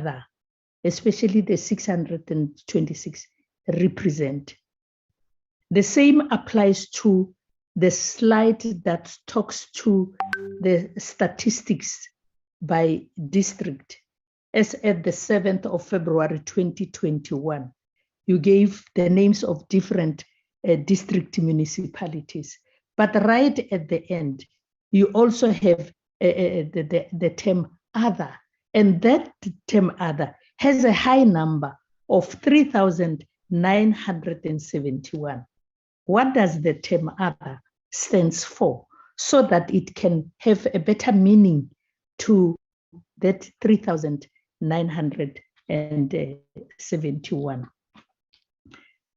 other, especially the 626, represent. The same applies to the slide that talks to the statistics by district. As at the 7th of February 2021, you gave the names of different district municipalities. But right at the end, you also have the term other. And that term other has a high number of 3,971. What does the term other stands for, so that it can have a better meaning to that 3,971.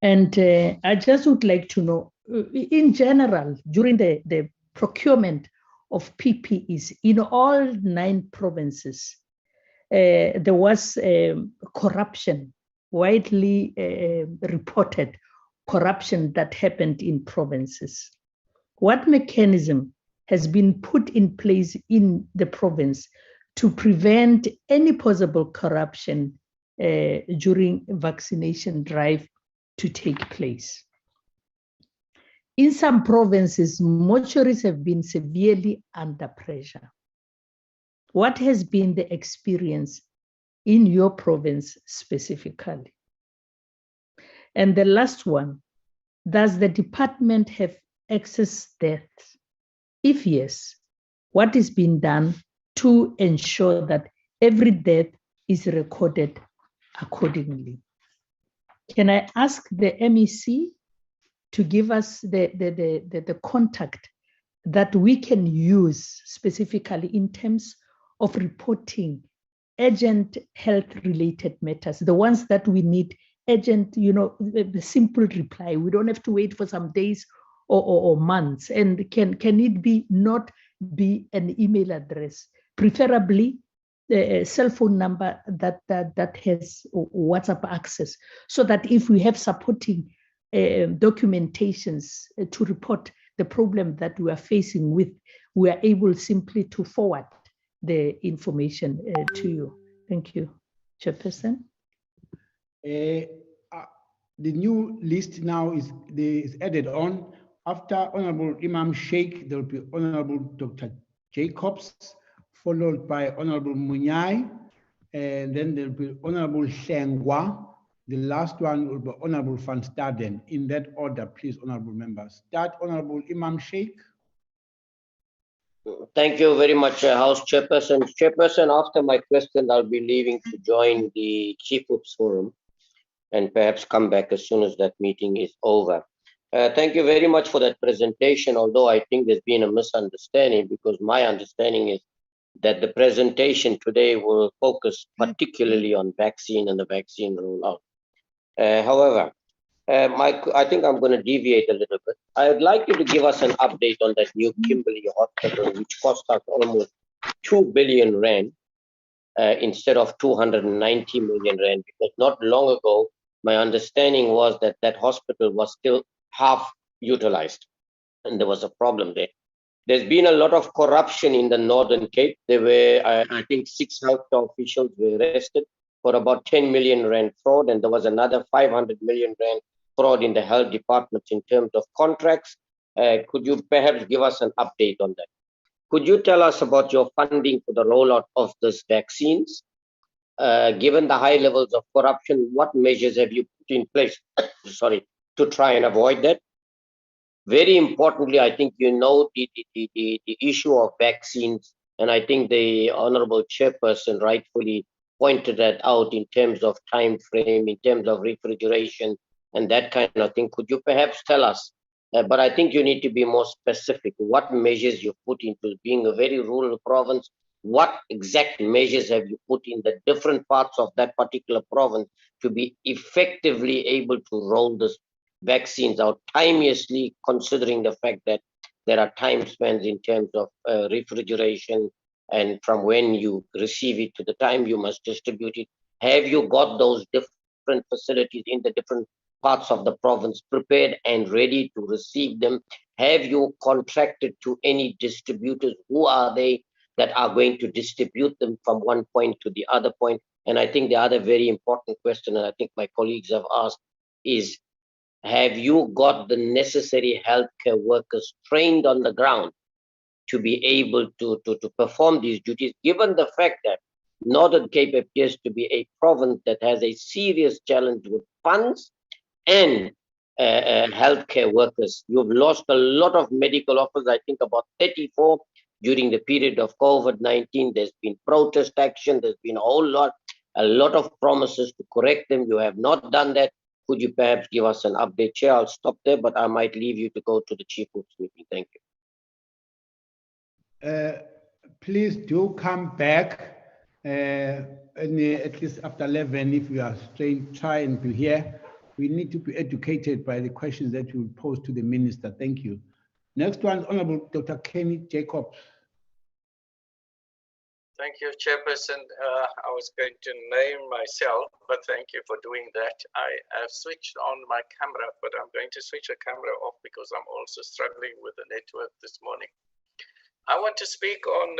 And I just would like to know, in general, during the procurement of PPEs in all 9 provinces, there was corruption, widely reported corruption that happened in provinces. What mechanism has been put in place in the province to prevent any possible corruption during vaccination drive to take place? In some provinces, mortuaries have been severely under pressure. What has been the experience in your province specifically? And the last one, does the department have excess deaths? If yes, what is being done to ensure that every death is recorded accordingly? Can I ask the MEC to give us the contact that we can use specifically in terms of reporting urgent health-related matters, the ones that we need urgent, the simple reply. We don't have to wait for some days or months. And can it be not be an email address, preferably a cell phone number that has WhatsApp access, so that if we have supporting documentations to report the problem that we are facing with, we are able simply to forward the information to you. Thank you, Chairperson. The new list now is added on. After Honorable Imam Sheikh, there will be Honorable Dr. Jacobs, followed by Honorable Munyai, and then there will be Honorable Shengwa. The last one will be Honorable Van Staden. In that order, please, Honorable members. Start, Honorable Imam Sheikh. Thank you very much, House Chairperson. Chairperson, after my question, I'll be leaving to join the Chief Whips Forum and perhaps come back as soon as that meeting is over. Thank you very much for that presentation, although I think there's been a misunderstanding, because my understanding is that the presentation today will focus particularly on vaccine and the vaccine rollout. However, I think I'm going to deviate a little bit. I'd like you to give us an update on that new Kimberley hospital, which cost us almost 2 billion rand instead of 290 million rand, because not long ago, my understanding was that that hospital was still half utilized, and there was a problem there. There's been a lot of corruption in the Northern Cape. There were, I think, 6 health officials were arrested for about 10 million rand fraud, and there was another 500 million rand fraud in the health department in terms of contracts. Could you perhaps give us an update on that? Could you tell us about your funding for the rollout of these vaccines? Given the high levels of corruption, what measures have you put in place, sorry, to try and avoid that? Very importantly, I think you know the issue of vaccines, and I think the Honorable Chairperson rightfully pointed that out in terms of time frame, in terms of refrigeration, and that kind of thing. Could you perhaps tell us, but I think you need to be more specific, what measures you put into, being a very rural province, what exact measures have you put in the different parts of that particular province to be effectively able to roll this vaccines out timeously, considering the fact that there are time spans in terms of refrigeration, and from when you receive it to the time you must distribute it. Have you got those different facilities in the different parts of the province prepared and ready to receive them? Have you contracted to any distributors? Who are they that are going to distribute them from one point to the other point? And I think the other very important question, and I think my colleagues have asked, is have you got the necessary healthcare workers trained on the ground to be able to perform these duties, given the fact that Northern Cape appears to be a province that has a serious challenge with funds and healthcare workers. You've lost a lot of medical officers, I think about 34 during the period of COVID-19. There's been protest action, there's been a lot of promises to correct them. You have not done that. Could you perhaps give us an update here? I'll stop there, but I might leave you to go to the Chief Whip's meeting. Thank you. Please do come back at least after 11 if you are trying to hear. We need to be educated by the questions that you pose to the minister. Thank you. Next one, Honorable Dr. Kenny Jacobs. Thank you, Chairperson. I was going to name myself, but thank you for doing that. I have switched on my camera, but I'm going to switch the camera off because I'm also struggling with the network this morning. I want to speak on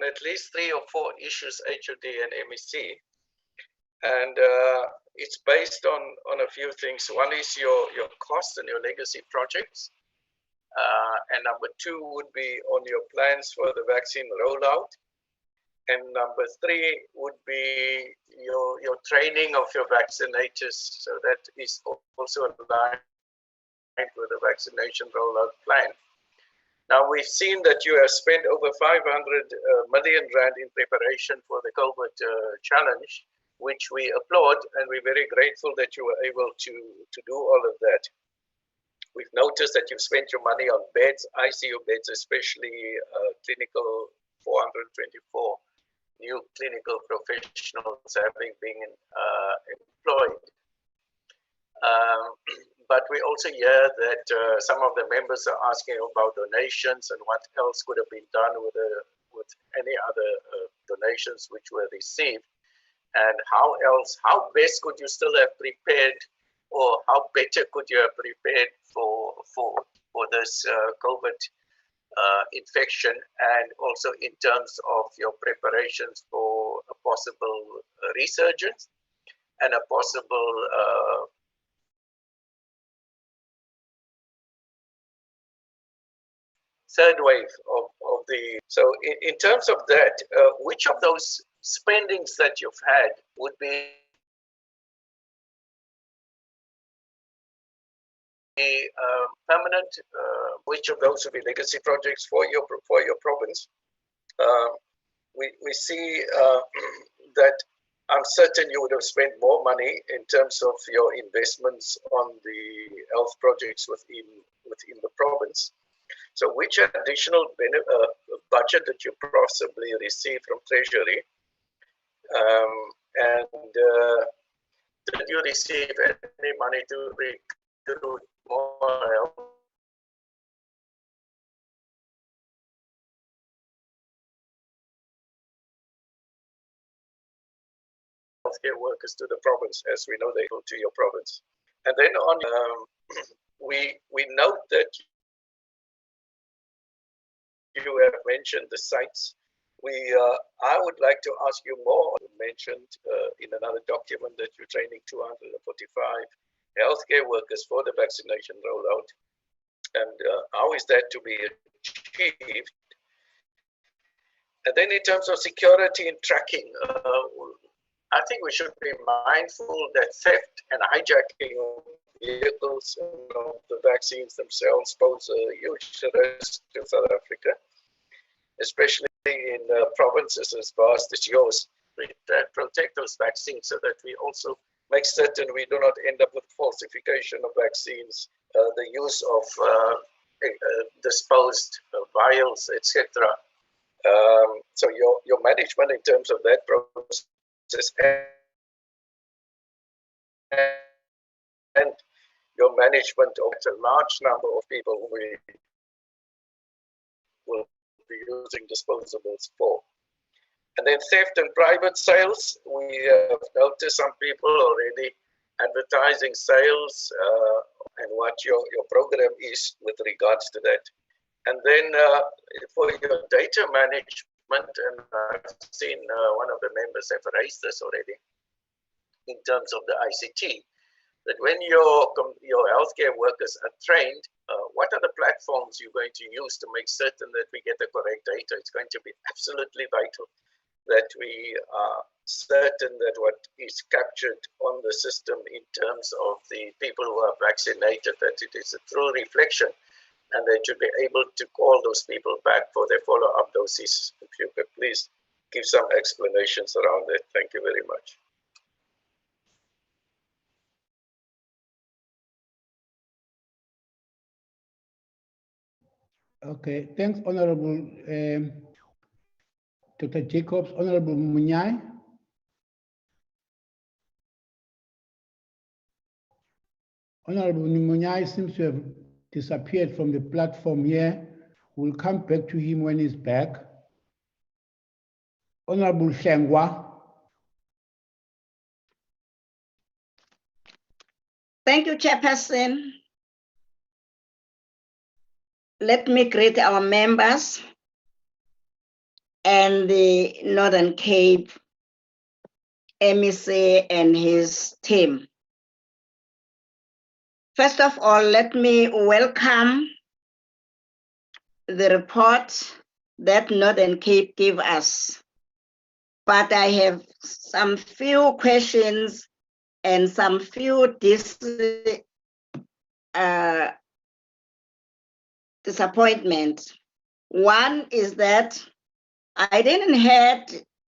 at least 3 or 4 issues, HOD and MEC. And it's based on a few things. One is your cost and your legacy projects. And number 2 would be on your plans for the vaccine rollout. And number 3 would be your training of your vaccinators. So that is also aligned with the vaccination rollout plan. Now, we've seen that you have spent over 500 million rand in preparation for the COVID challenge, which we applaud, and we're very grateful that you were able to do all of that. We've noticed that you've spent your money on beds, ICU beds, especially clinical 424 new clinical professionals having been employed. But we also hear that some of the members are asking about donations and what else could have been done with any other donations which were received, and how best could you still have prepared, or how better could you have prepared for this COVID infection, and also in terms of your preparations for a possible resurgence and a possible third wave of the. So in terms of that, which of those spendings that you've had would be permanent? Which of those would be legacy projects for your province? We see that I'm certain you would have spent more money in terms of your investments on the health projects within the province. So which additional budget that you possibly receive from Treasury, and did you receive any money to recruit more healthcare workers to the province, as we know they go to your province? And then on, we note that you have mentioned the sites. I would like to ask you more. You mentioned in another document that you're training 245 healthcare workers for the vaccination rollout. And how is that to be achieved? And then in terms of security and tracking, I think we should be mindful that theft and hijacking of vehicles and of the vaccines themselves pose a huge risk to South Africa, especially in provinces as vast as yours, that protect those vaccines so that we also make certain we do not end up with falsification of vaccines, the use of disposed vials, etc. So your management in terms of that process and your management of a large number of people who we will be using disposables for. And then theft and private sales, we have noticed some people already advertising sales and what your program is with regards to that. And then for your data management, statement, and I've seen one of the members have raised this already in terms of the ICT, that when your healthcare workers are trained, what are the platforms you're going to use to make certain that we get the correct data? It's going to be absolutely vital that we are certain that what is captured on the system in terms of the people who are vaccinated, that it is a true reflection, and they should be able to call those people back for their follow-up doses. If you could please give some explanations around that. Thank you very much. Okay, thanks, Honorable Dr. Jacobs. Honorable Munyai. Honorable Munyai seems to have disappeared from the platform here. We'll come back to him when he's back. Honorable Shengwa. Thank you, Chairperson. Let me greet our members and the Northern Cape MEC and his team. First of all, let me welcome the report that Northern Cape gave us. But I have some few questions and some few disappointment. One is that I didn't hear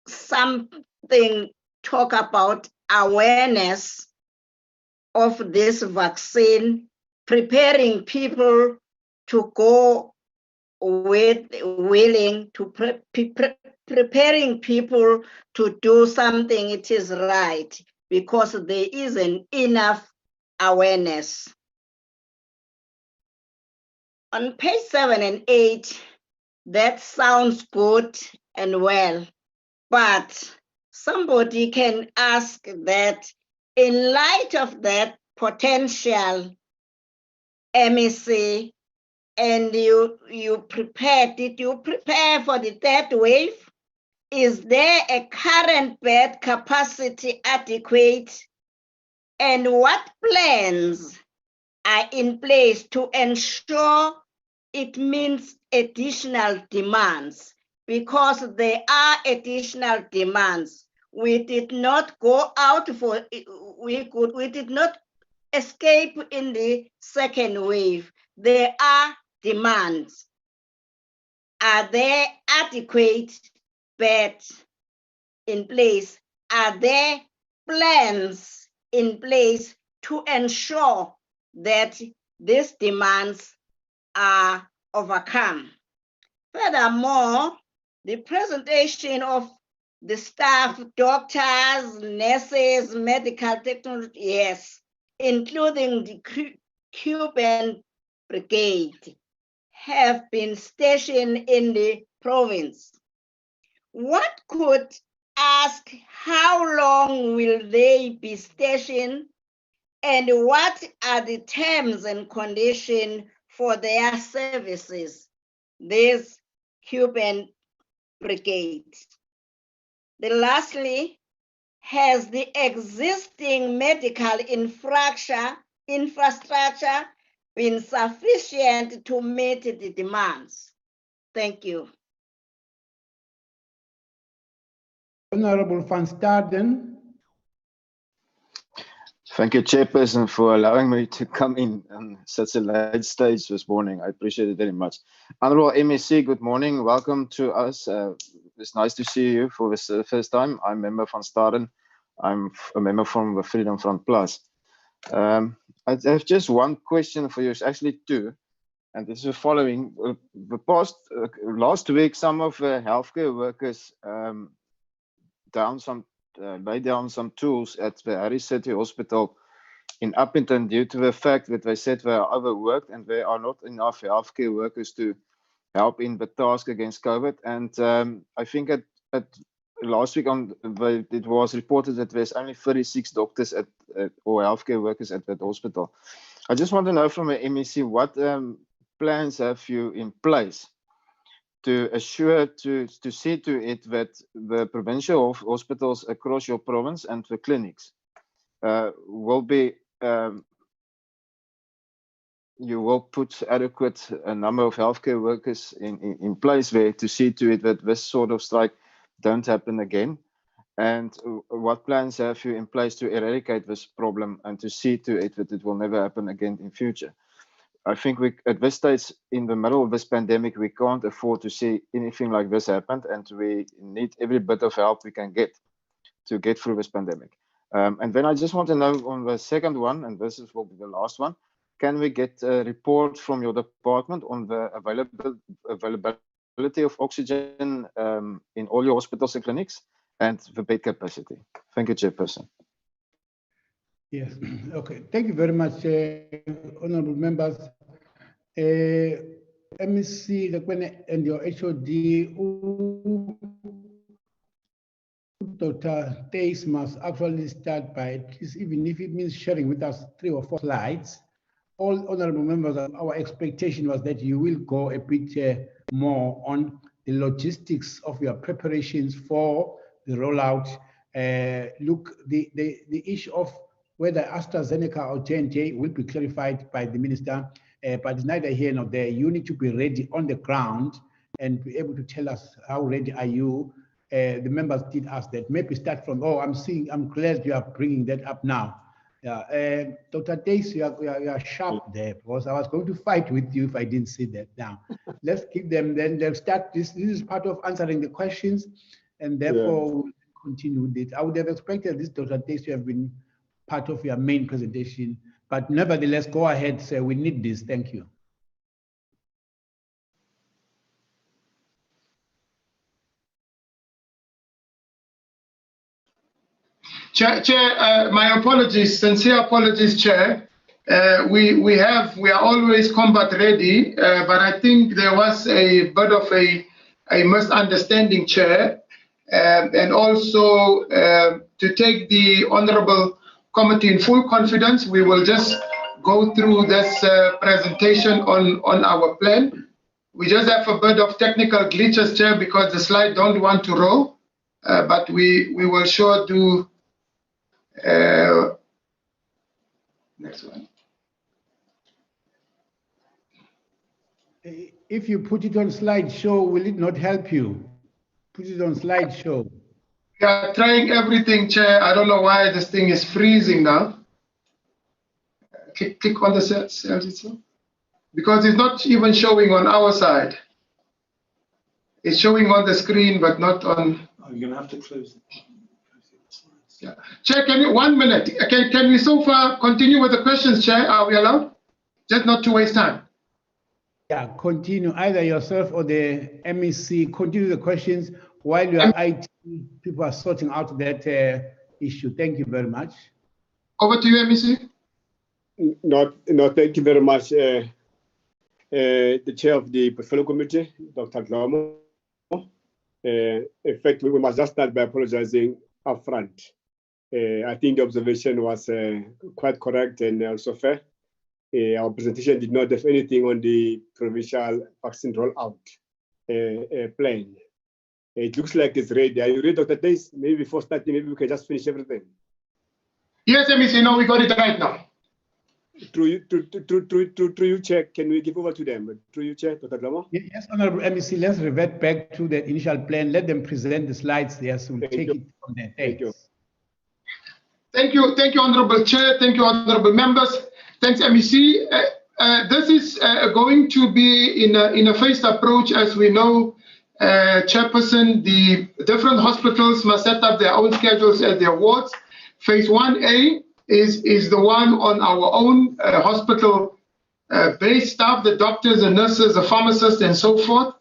something talk about awareness of this vaccine, preparing people to go willing to preparing people to do something it is right, because there isn't enough awareness. On page 7 and 8, that sounds good and well, but somebody can ask that in light of that potential MEC, and you prepared, did you prepare for the third wave? Is there a current bed capacity adequate? And what plans are in place to ensure it means additional demands? Because there are additional demands. We did not go out for, we did not escape in the second wave. There are demands. Are there adequate beds in place? Are there plans in place to ensure that these demands are overcome? Furthermore, the presentation of the staff, doctors, nurses, medical technology, yes, including the Cuban brigade, have been stationed in the province. What could ask, how long will they be stationed, and what are the terms and conditions for their services, this Cuban brigade? Lastly, has the existing medical infrastructure been sufficient to meet the demands? Thank you. Honorable Van Staden. Thank you, Chairperson, for allowing me to come in on such a late stage this morning. I appreciate it very much. Honorable MEC, good morning. Welcome to us. It's nice to see you for this first time. I'm member Van Staden. I'm a member from the Freedom Front Plus. I have just one question for you. It's actually two, and this is the following. Last week, some of the healthcare workers laid down some tools at the Harry City Hospital in Appington due to the fact that they said they are overworked and there are not enough healthcare workers to help in the task against COVID. And I think at last week it was reported that there's only 36 doctors or healthcare workers at that hospital. I just want to know from the MEC, what plans have you in place to assure, to see to it that the provincial hospitals across your province and the clinics will be, you will put adequate number of healthcare workers in place there to see to it that this sort of strike don't happen again. And what plans have you in place to eradicate this problem and to see to it that it will never happen again in future? I think we, at this stage, in the middle of this pandemic, we can't afford to see anything like this happen, and we need every bit of help we can get to get through this pandemic. And then I just want to know on the second one, and this will be the last one, can we get a report from your department on the availability of oxygen in all your hospitals and clinics and the bed capacity? Thank you, Chairperson. Yes, okay. Thank you very much, honorable members. MEC and your HOD, Dr. Tace must actually start by, at least, even if it means sharing with us 3 or 4 slides. All honorable members, our expectation was that you will go a bit more on the logistics of your preparations for the rollout. Look, the issue of whether AstraZeneca or J&J will be clarified by the minister, but it's neither here nor there. You need to be ready on the ground and be able to tell us how ready are you. The members did ask that. Maybe start from, I'm glad you are bringing that up now. Yeah, Dr. Dace, you are sharp there, because I was going to fight with you if I didn't see that now. Let's keep them, then they'll start. This is part of answering the questions, and therefore we'll continue with it. I would have expected this, Dr. Dace, to have been part of your main presentation, but nevertheless, go ahead, sir. We need this. Thank you. Chair, my apologies, sincere apologies, Chair. We are always combat ready, but I think there was a bit of a misunderstanding, Chair, and also to take the Honourable Committee in full confidence, we will just go through this presentation on our plan. We just have a bit of technical glitches, Chair, because the slide don't want to roll, but we will sure do. Next one. If you put it on slideshow, will it not help you? Put it on slideshow. We are trying everything, Chair. I don't know why this thing is freezing now. Click on the cells itself. Because it's not even showing on our side. It's showing on the screen, but not on. Oh, you're going to have to close it. Yeah. Chair, can you, 1 minute, can we so far continue with the questions, Chair? Are we allowed? Just not to waste time. Yeah, continue, either yourself or the MEC, continue the questions while your IT people are sorting out that issue. Thank you very much. Over to you, MEC. No, thank you very much, the Chair of the Portfolio Committee, Dr. Dlomo. In fact, we must just start by apologizing upfront. I think the observation was quite correct and also fair. Our presentation did not have anything on the provincial vaccine rollout plan. It looks like it's ready. Are you ready, Dr. Dace? Maybe before starting, maybe we can just finish everything. Yes, MEC, no, we got it right now. Through you, Chair, can we give over to them? Through you, Chair, Dr. Dlomo? Yes, Honorable MEC, let's revert back to the initial plan. Let them present the slides there, so we'll take it from there. Thank you. Thank you, Honorable Chair. Thank you, Honorable Members. Thanks, MEC. This is going to be in a phased approach. As we know, Chairperson, the different hospitals must set up their own schedules at their wards. Phase 1A is the one on our own hospital based staff, the doctors and nurses, the pharmacists, and so forth.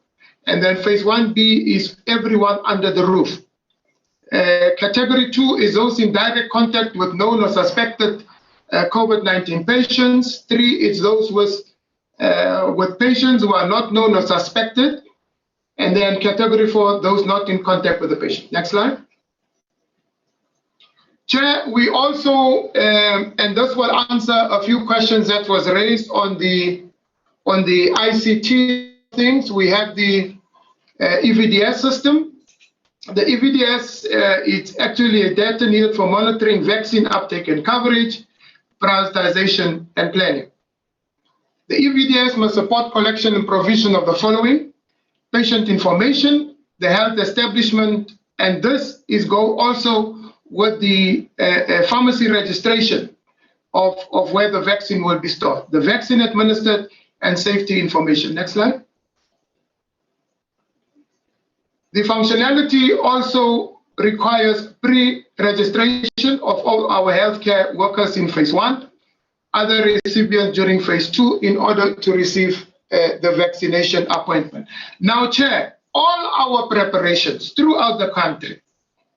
And then phase 1B is everyone under the roof. Category 2 is those in direct contact with known or suspected COVID-19 patients. 3 is those with patients who are not known or suspected. And then category 4, those not in contact with the patient. Next slide. Chair, we also, and this will answer a few questions that was raised on the ICT things. We have the Evds system. The Evds is actually a data needed for monitoring vaccine uptake and coverage, prioritization, and planning. The Evds must support collection and provision of the following: patient information, the health establishment, and this is go also with the pharmacy registration of where the vaccine will be stored, the vaccine administered, and safety information. Next slide. The functionality also requires pre-registration of all our healthcare workers in phase 1, other recipients during phase 2 in order to receive the vaccination appointment. Now, Chair, all our preparations throughout the country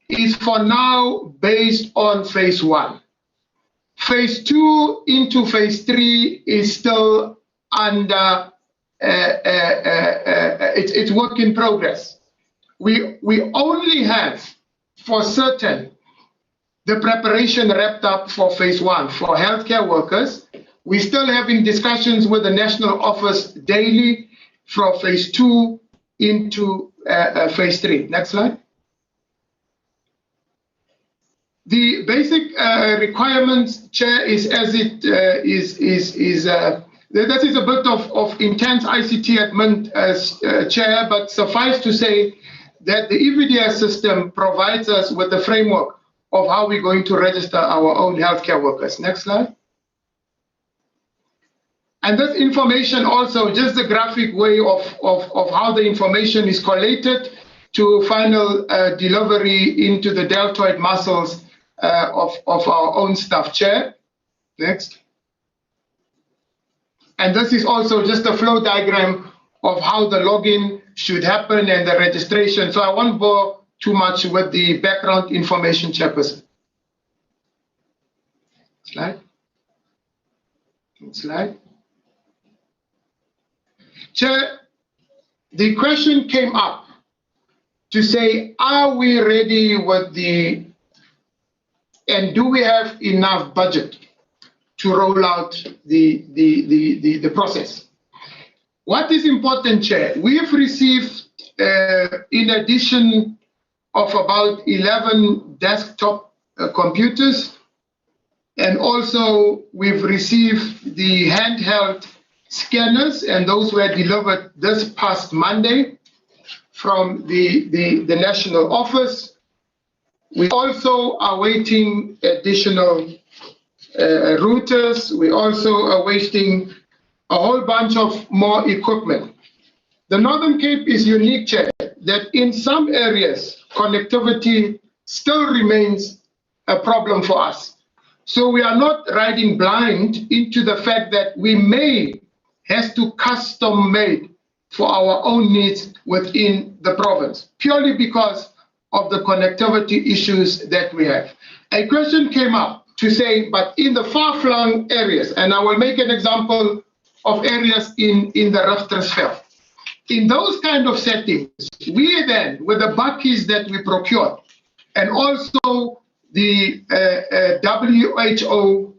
is for now based on phase 1. Phase 2 into phase 3 is still under, it's work in progress. We only have for certain the preparation wrapped up for phase 1 for healthcare workers. We're still having discussions with the national office daily from phase 2 into phase 3. Next slide. The basic requirements, Chair, is as it that is a bit of intense ICT admin, Chair, but suffice to say that the Evds system provides us with the framework of how we're going to register our own healthcare workers. Next slide. And this information also, just the graphic way of how the information is collated to final delivery into the deltoid muscles of our own staff. Chair. Next. And this is also just a flow diagram of how the login should happen and the registration. So I won't bore too much with the background information, Chairperson. Slide. Slide. Chair, the question came up to say, are we ready with the, and do we have enough budget to roll out the process? What is important, Chair, we have received, in addition of about 11 desktop computers, and also we've received the handheld scanners, and those were delivered this past Monday from the national office. We also are waiting additional routers. We also are waiting a whole bunch of more equipment. The Northern Cape is unique, Chair, that in some areas, connectivity still remains a problem for us. So we are not riding blind into the fact that we may have to custom made for our own needs within the province, purely because of the connectivity issues that we have. A question came up to say, but in the far-flung areas, and I will make an example of areas in the Ruchtensveld. In those kind of settings, we then, with the buckies that we procured, and also the WHO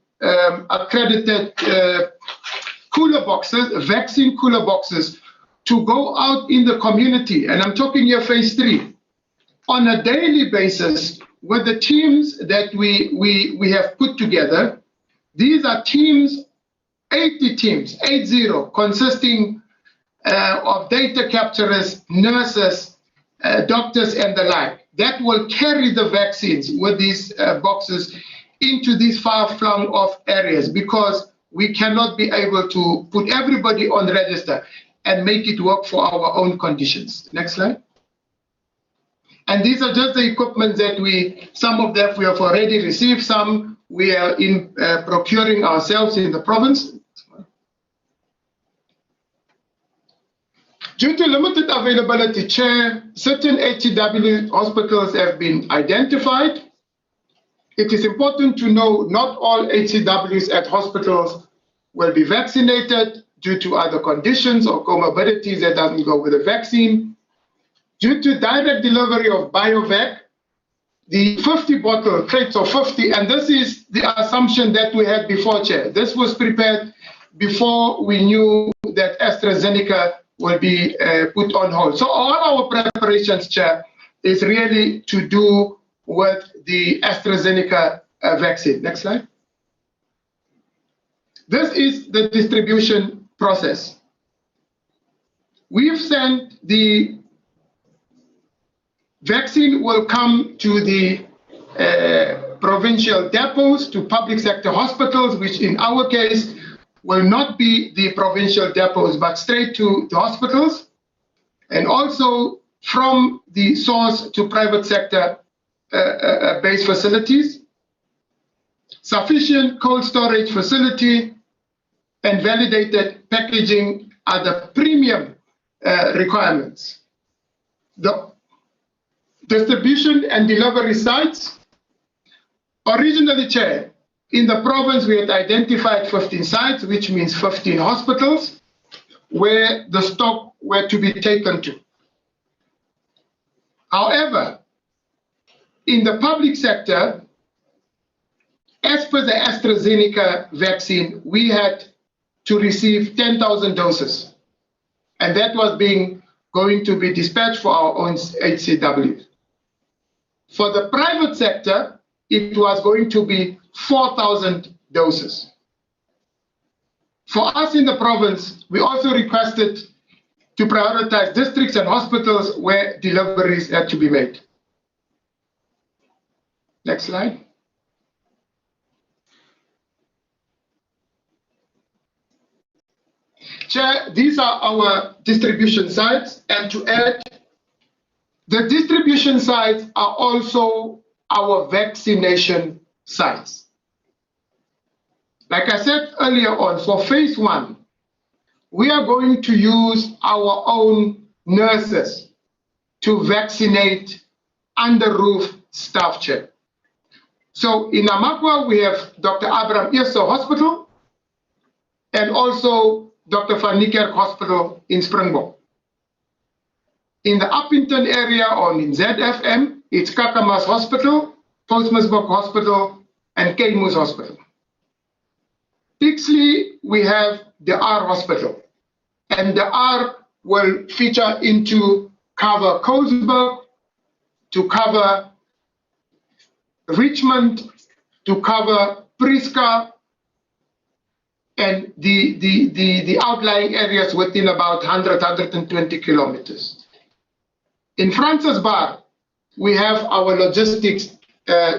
accredited cooler boxes, vaccine cooler boxes, to go out in the community, and I'm talking here phase 3, on a daily basis with the teams that we have put together. These are teams, 80 teams, 80, consisting of data capturers, nurses, doctors, and the like, that will carry the vaccines with these boxes into these far-flung off areas, because we cannot be able to put everybody on register and make it work for our own conditions. Next slide. And these are just the equipment that some of them we have already received, some we are in procuring ourselves in the province. Due to limited availability, Chair, certain HCW hospitals have been identified. It is important to know not all HCWs at hospitals will be vaccinated due to other conditions or comorbidities that doesn't go with the vaccine. Due to direct delivery of BioVac, the 50 bottle crates of 50, and this is the assumption that we had before, Chair. This was prepared before we knew that AstraZeneca will be put on hold. So all our preparations, Chair, is really to do with the AstraZeneca vaccine. Next slide. This is the distribution process. We've sent the vaccine will come to the provincial depots, to public sector hospitals, which in our case will not be the provincial depots, but straight to the hospitals, and also from the source to private sector based facilities, sufficient cold storage facility, and validated packaging are the premium requirements. The distribution and delivery sites, originally, Chair, in the province we had identified 15 sites, which means 15 hospitals, where the stock were to be taken to. However, in the public sector, as per the AstraZeneca vaccine, we had to receive 10,000 doses, and that was going to be dispatched for our own HCW. For the private sector, it was going to be 4,000 doses. For us in the province, we also requested to prioritize districts and hospitals where deliveries had to be made. Next slide. Chair, these are our distribution sites, and to add, the distribution sites are also our vaccination sites. Like I said earlier on, for phase 1, we are going to use our own nurses to vaccinate under roof staff, Chair. So in Namakwa, we have Dr. Abraham Ieso Hospital and also Dr. Van Niekerk Hospital in Springbok. In the Uppington area or in ZFM, it's Kakamas Hospital, Postmasburg Hospital, and Keimus Hospital. Pixley, we have the R Hospital, and the R will feature into cover Colesberg, to cover Richmond, to cover Priska, and the outlying areas within about 100, 120 kilometers. In Francis Bar, we have our logistics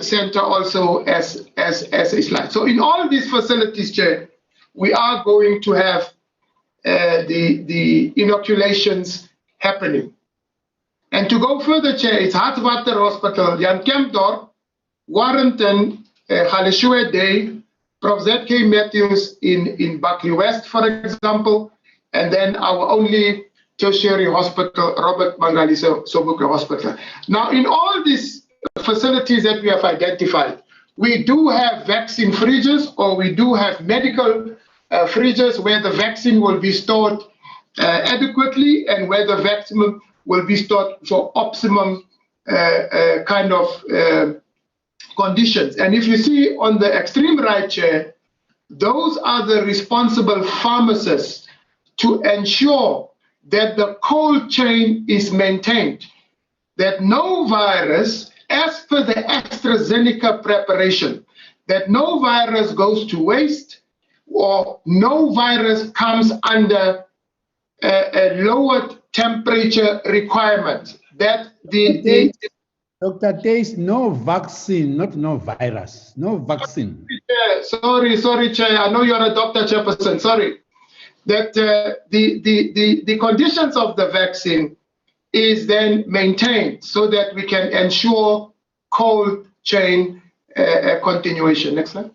center also as a slide. So in all these facilities, Chair, we are going to have the inoculations happening. And to go further, Chair, it's Hartwater Hospital, Jan Kempdorp, Warrenton, Galeshewe Day, Prof. Z.K. Matthews in Buckley West, for example, and then our only tertiary hospital, Robert Mangaliso Sobukwe Hospital. Now, in all these facilities that we have identified, we do have vaccine fridges, or we do have medical fridges where the vaccine will be stored adequately and where the vaccine will be stored for optimum kind of conditions. And if you see on the extreme right, Chair, those are the responsible pharmacists to ensure that the cold chain is maintained, that no virus, as per the AstraZeneca preparation, that no virus goes to waste or no virus comes under a lowered temperature requirement. That Dr. Days, no vaccine, not no virus, no vaccine. Sorry, Chair. I know you're a doctor, Chairperson. Sorry. That the conditions of the vaccine is then maintained so that we can ensure cold chain continuation. Next slide.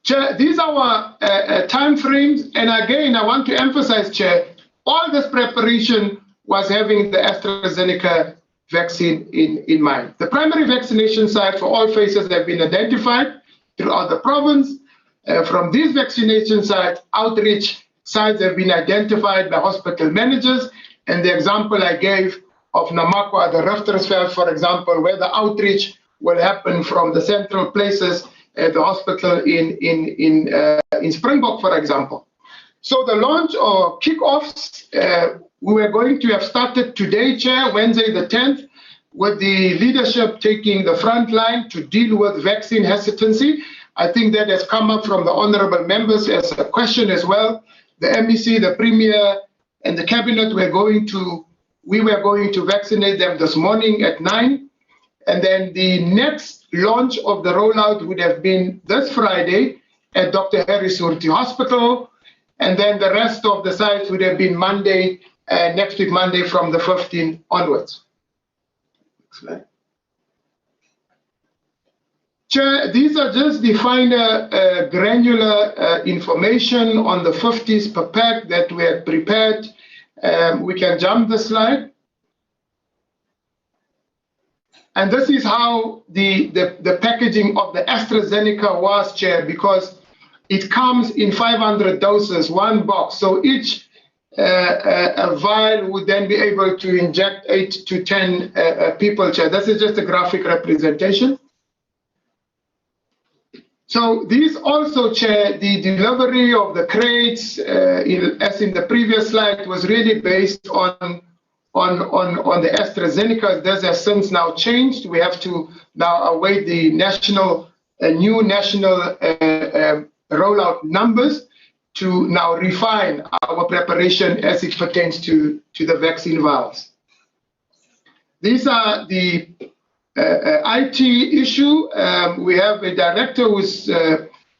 Chair, these are our time frames. And again, I want to emphasize, Chair, all this preparation was having the AstraZeneca vaccine in mind. The primary vaccination site for all phases have been identified throughout the province. From these vaccination sites, outreach sites have been identified by hospital managers. And the example I gave of Namakwa, the Riftersveld, for example, where the outreach will happen from the central places at the hospital in Springbok, for example. So the launch or kickoffs, we were going to have started today, Chair, Wednesday the 10th, with the leadership taking the front line to deal with vaccine hesitancy. I think that has come up from the honorable members as a question as well. The MEC, the Premier, and the Cabinet we were going to vaccinate them this morning at 9. And then the next launch of the rollout would have been this Friday at Dr. Harris Urti Hospital. And then the rest of the sites would have been Monday, next week, Monday from the 15th onwards. Next slide. Chair, these are just the finer granular information on the 50s per pack that we have prepared. We can jump the slide. And this is how the packaging of the AstraZeneca was, Chair, because it comes in 500 doses, one box. So each a vial would then be able to inject 8 to 10 people, Chair. This is just a graphic representation. So these also, Chair, the delivery of the crates, as in the previous slide, was really based on the AstraZeneca. This has since now changed. We have to now await the new national rollout numbers to now refine our preparation as it pertains to the vaccine vials. These are the IT issue. We have a director who's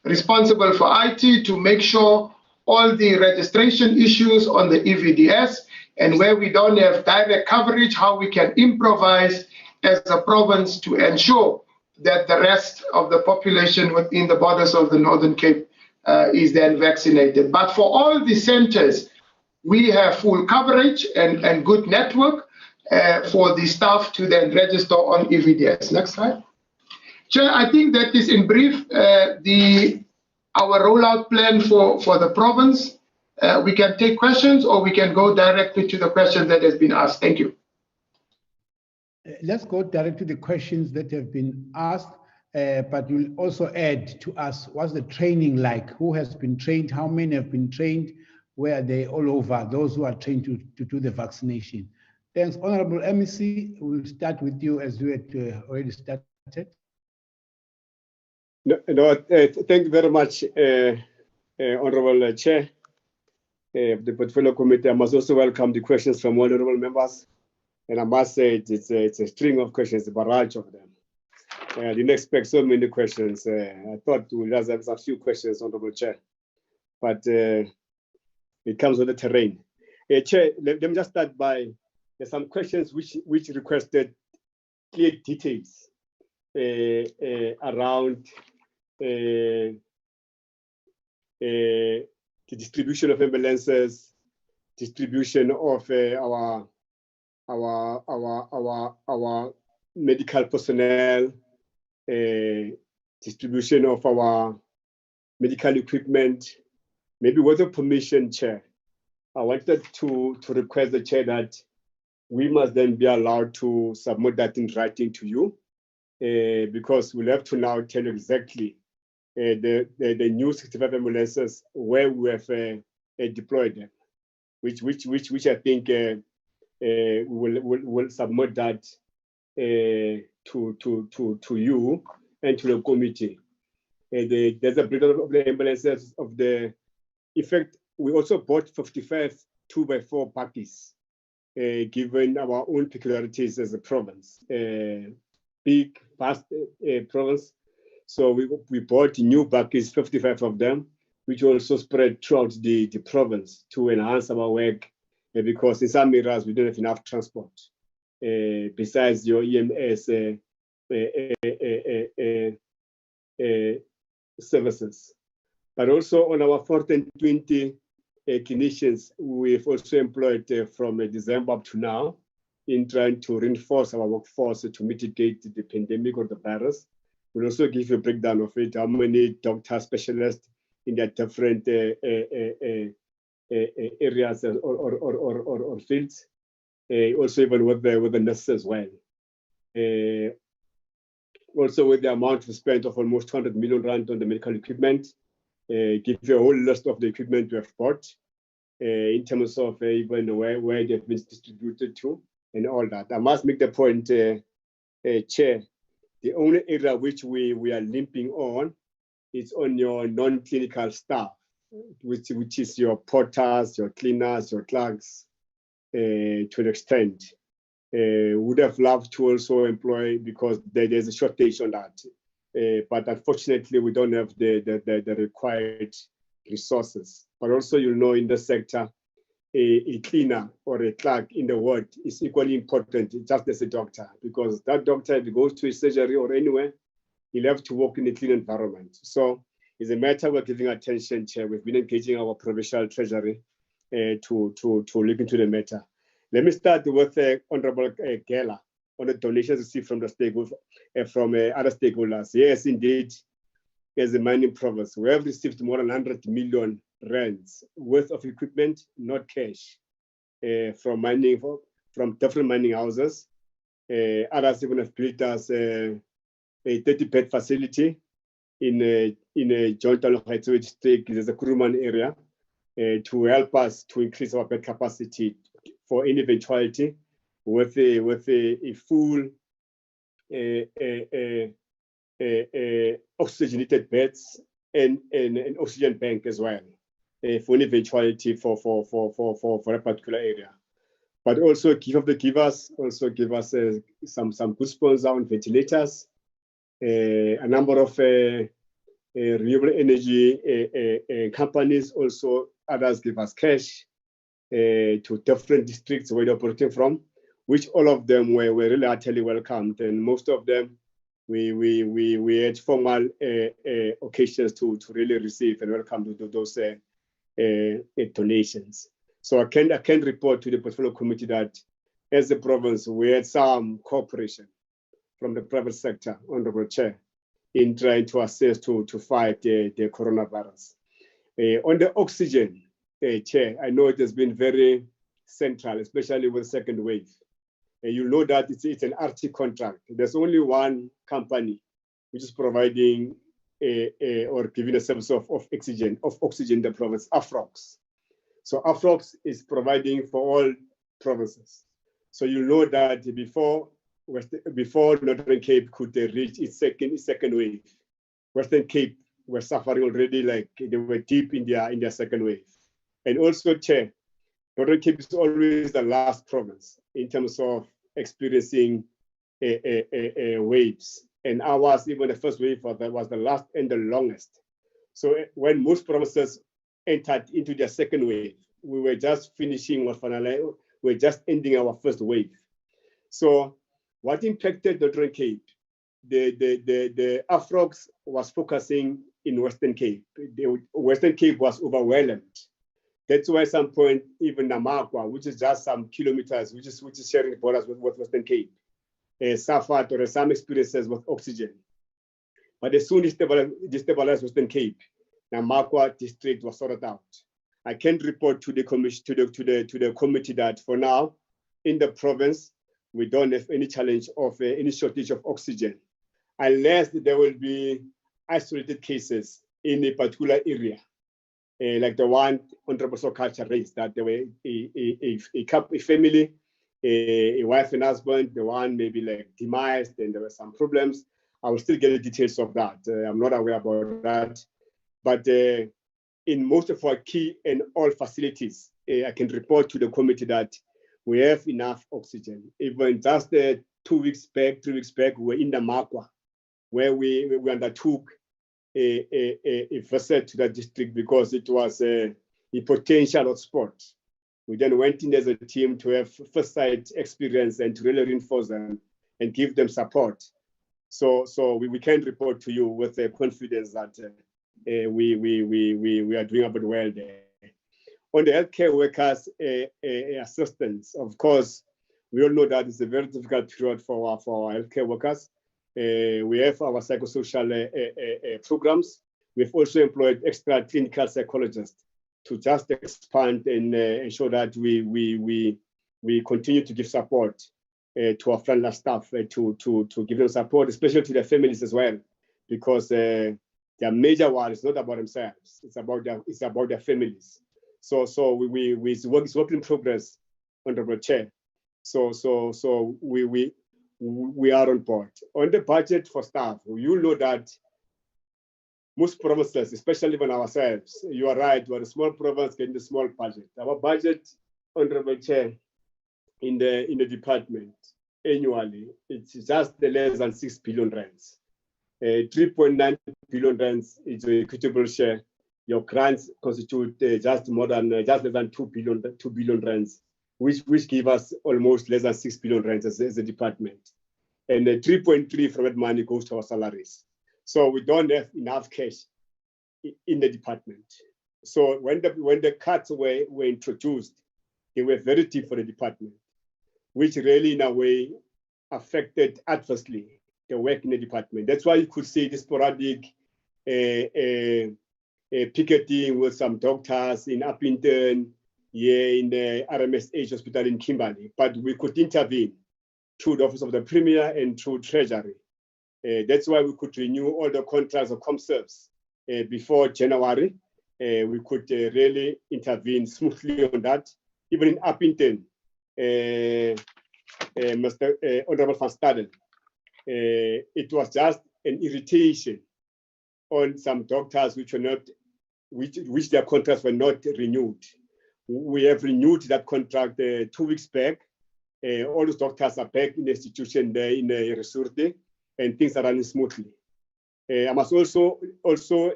responsible for IT to make sure all the registration issues on the EVDS, and where we don't have direct coverage, how we can improvise as a province to ensure that the rest of the population within the borders of the Northern Cape is then vaccinated. But for all the centers, we have full coverage and good network for the staff to then register on EVDS. Next slide. Chair, I think that is in brief our rollout plan for the province. We can take questions or we can go directly to the question that has been asked. Thank you. Let's go direct to the questions that have been asked, but we'll also add to us, what's the training like? Who has been trained? How many have been trained? Where are they all over, those who are trained to do the vaccination? Thanks, Honorable MEC. We'll start with you as we had already started. Thank you very much, Honorable Chair of the Portfolio Committee. I must also welcome the questions from honorable members. And I must say it's a string of questions, a barrage of them. I didn't expect so many questions. I thought we'll just have a few questions, Honorable Chair. But it comes with the terrain. Chair, let me just start by, there's some questions which requested clear details around the distribution of ambulances, distribution of our medical personnel, distribution of our medical equipment. Maybe with your permission, Chair, I wanted to request the Chair that we must then be allowed to submit that in writing to you, because we'll have to now tell you exactly the new 65 ambulances where we have deployed them, which I think we'll submit that to you and to the committee. There's a breakdown of the ambulances of the. In fact, we also bought 55 2x4 buggies, given our own peculiarities as a province, big, vast province. So we bought new buggies, 55 of them, which also spread throughout the province to enhance our work, because in some areas we don't have enough transport. Besides your EMS services. But also on our 420 clinicians, we've also employed from December up to now in trying to reinforce our workforce to mitigate the pandemic or the virus. We'll also give you a breakdown of it, how many doctor specialists in their different areas or fields, also even with the nurses as well. Also with the amount we spent of almost 200 million rand on the medical equipment, give you a whole list of the equipment we have bought in terms of even where they've been distributed to and all that. I must make the point, Chair, the only area which we are limping on is on your non-clinical staff, which is your porters, your cleaners, your clerks, to an extent. Would have loved to also employ, because there's a shortage on that. But unfortunately, we don't have the required resources. But also, you know, in the sector, a cleaner or a clerk in the ward is equally important, just as a doctor, because that doctor, if he goes to a surgery or anywhere, he'll have to work in a clean environment. So it's a matter we're giving attention, Chair. We've been engaging our provincial treasury to look into the matter. Let me start with Honorable Gela on the donations received from the stakeholders, from other stakeholders. Yes, indeed, as a mining province, we have received more than 100 million rands worth of equipment, not cash, from different mining houses. Others even have built us a 30-bed facility in a joint Heights district. There's a Kuruman area to help us to increase our bed capacity for any eventuality with a full oxygenated beds and an oxygen bank as well, for an eventuality for a particular area. But also give us some good sponsors on ventilators, a number of renewable energy companies, also others give us cash to different districts where they're operating from, which all of them were really heartily welcomed, and most of them we had formal occasions to really receive and welcome to those donations. So I can report to the portfolio committee that as a province we had some cooperation from the private sector, Honorable Chair, in trying to assess to fight the coronavirus. On the oxygen, Chair, I know it has been very central, especially with the second wave. You know that it's an RT contract. There's only one company which is providing or giving a service of oxygen in the province, Afrox. So Afrox is providing for all provinces. So you know that before Northern Cape could reach its second wave, Western Cape were suffering already, like they were deep in their second wave. And also, Chair, Northern Cape is always the last province in terms of experiencing waves. And ours, even the first wave was the last and the longest. So when most provinces entered into their second wave, we were just finishing we're just ending our first wave. So what impacted Northern Cape? The Afrox was focusing in Western Cape. The Western Cape was overwhelmed. That's why at some point, even Namakwa, which is just some kilometers, which is sharing borders with Western Cape, suffered or some experiences with oxygen. But as soon as destabilized Western Cape, Namakwa district was sorted out. I can report to the commission, to the committee, that for now, in the province, we don't have any challenge of any shortage of oxygen, unless there will be isolated cases in a particular area. Like the one Honorable Sokacha raised, that there were a family, a wife and husband, the one maybe like demised, and there were some problems. I will still get the details of that. I'm not aware about that. But in most of our key and all facilities, I can report to the committee that we have enough oxygen. Even just 3 weeks back, we were in the Makwa, where we undertook a visit to that district because it was a potential hotspot. We then went in as a team to have first-side experience and to really reinforce them and give them support. So we can report to you with confidence that we are doing about well there. On the healthcare workers assistance, of course, we all know that it's a very difficult period for our healthcare workers. We have our psychosocial programs. We've also employed extra clinical psychologists to just expand and ensure that we continue to give support to our frontline staff, to give them support, especially to their families as well, because their major worry is not about themselves. It's about their families. So it's work in progress, Honorable Chair. So we are on board. On the budget for staff, you know that most provinces, especially even ourselves, you are right, we're a small province getting a small budget. Our budget, Honorable Chair, in the department annually, it's just less than 6 billion rands. 3.9 billion rands is the equitable share. Your grants constitute just less than 2 billion rands, which give us almost less than 6 billion rands as a department. And 3.3 from that money goes to our salaries. So we don't have enough cash in the department. So when the cuts were introduced, they were very deep for the department, which really in a way affected adversely the work in the department. That's why you could see the sporadic picketing with some doctors in Uppington, in the RMSH hospital in Kimberley, but we could intervene through the Office of the Premier and through Treasury. That's why we could renew all the contracts of ComServes before January. We could really intervene smoothly on that. Even in Uppington, Mr. Honorable Van Staden, it was just an irritation on some doctors which their contracts were not renewed. We have renewed that contract 2 weeks back. All those doctors are back in the institution there in Resurte, and things are running smoothly. I must also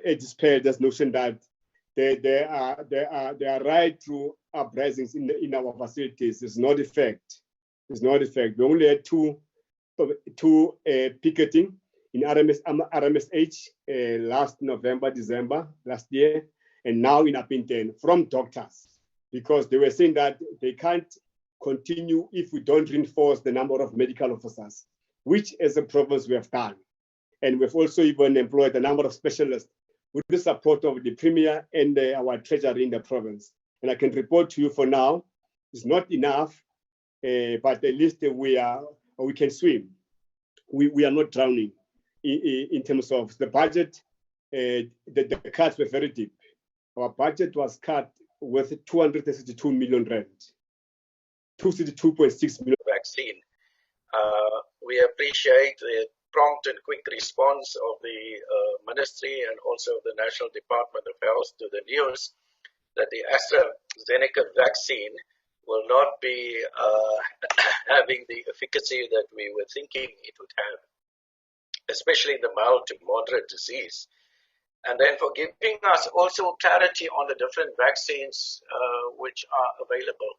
dispel this notion that there are right through uprisings in our facilities. It's not a fact. It's not a fact. We only had two picketing in RMSH last November, December last year, and now in Uppington from doctors, because they were saying that they can't continue if we don't reinforce the number of medical officers, which as a province we have done. And we've also even employed a number of specialists with the support of the Premier and our Treasury in the province. And I can report to you for now, it's not enough, but at least we can swim. We are not drowning in terms of the budget. The cuts were very deep. Our budget was cut with 262 million rand, 262.6 million. Vaccine. We appreciate the prompt and quick response of the Ministry and also the National Department of Health to the news that the AstraZeneca vaccine will not be having the efficacy that we were thinking it would have, especially in the mild to moderate disease. And then for giving us also clarity on the different vaccines which are available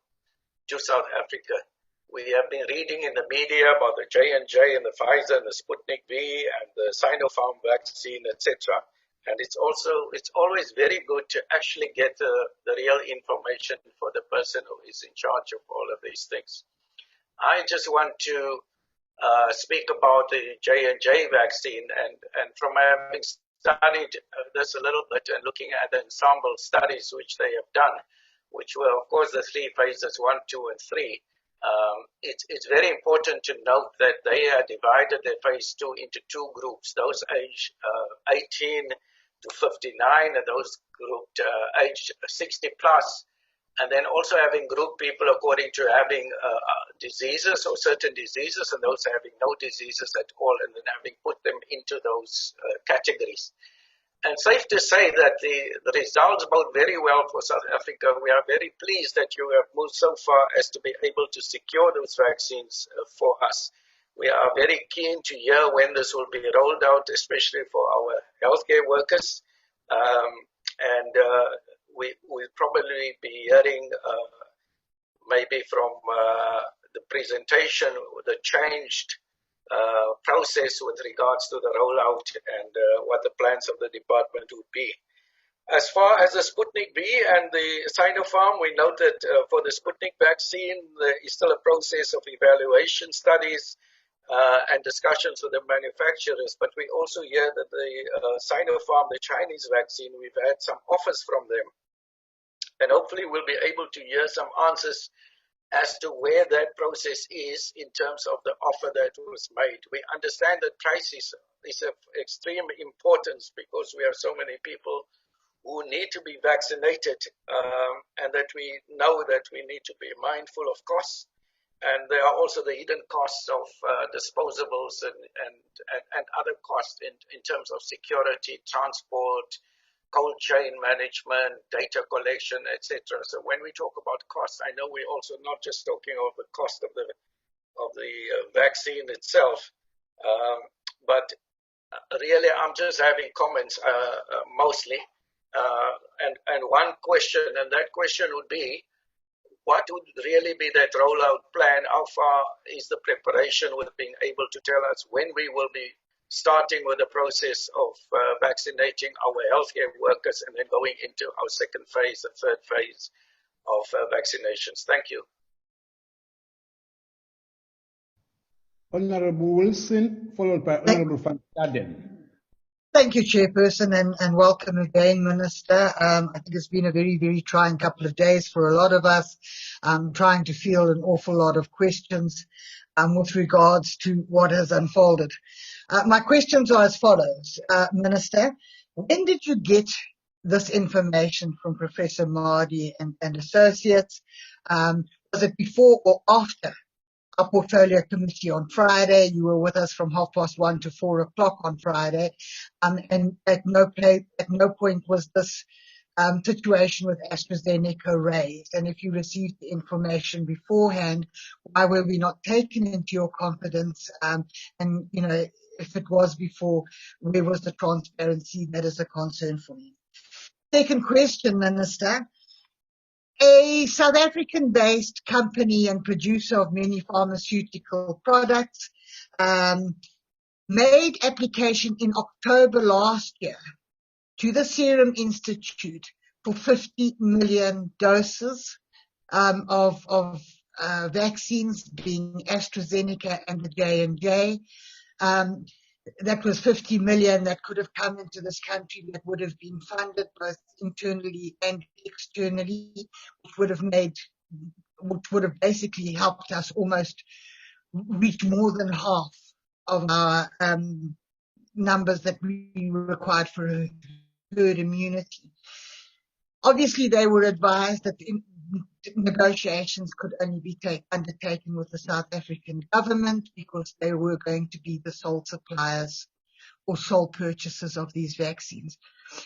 to South Africa. We have been reading in the media about the J&J and the Pfizer and the Sputnik V and the Sinopharm vaccine, etc. And it's always very good to actually get the real information for the person who is in charge of all of these things. I just want to speak about the J&J vaccine, and from having studied this a little bit and looking at the ensemble studies which they have done, which were of course the 3 phases 1, 2, and 3. It's very important to note that they have divided their phase 2 into 2 groups, those aged 18 to 59 and those grouped aged 60 plus, and then also having grouped people according to having diseases or certain diseases and those having no diseases at all, and then having put them into those categories. And safe to say that the results bode very well for South Africa. We are very pleased that you have moved so far as to be able to secure those vaccines for us. We are very keen to hear when this will be rolled out, especially for our healthcare workers. We'll probably be hearing maybe from the presentation, the changed process with regards to the rollout and what the plans of the department would be. As far as the Sputnik V and the Sinopharm, we note that for the Sputnik vaccine, there is still a process of evaluation studies and discussions with the manufacturers, but we also hear that the Sinopharm, the Chinese vaccine, we've had some offers from them. And hopefully we'll be able to hear some answers as to where that process is in terms of the offer that was made. We understand that price is of extreme importance because we have so many people who need to be vaccinated, and that we know that we need to be mindful of costs. And there are also the hidden costs of disposables and other costs in terms of security, transport, cold chain management, data collection, etc. So when we talk about costs, I know we're also not just talking of the cost of the vaccine itself, but really I'm just having comments mostly. And one question, and that question would be, what would really be that rollout plan? How far is the preparation with being able to tell us when we will be starting with the process of vaccinating our healthcare workers and then going into our second phase and third phase of vaccinations? Thank you. Honorable Wilson, followed by Honorable Van Staden. Thank you, Chairperson, and welcome again, Minister. I think it's been a very, very trying couple of days for a lot of us, trying to field an awful lot of questions with regards to what has unfolded. My questions are as follows. Minister, when did you get this information from Professor Mardi and Associates? Was it before or after our portfolio committee on Friday? You were with us from 1:30 to 4 o'clock on Friday, and at no point was this situation with AstraZeneca raised. And if you received the information beforehand, why were we not taken into your confidence? And you know, if it was before, where was the transparency? That is a concern for me. Second question, Minister. A South African-based company and producer of many pharmaceutical products made application in October last year to the Serum Institute for 50 million doses of vaccines, being AstraZeneca and the J&J. That was 50 million that could have come into this country, that would have been funded both internally and externally, which would have basically helped us almost reach more than half of our numbers that we required for herd immunity. Obviously, they were advised that negotiations could only be undertaken with the South African government because they were going to be the sole suppliers or sole purchasers of these vaccines.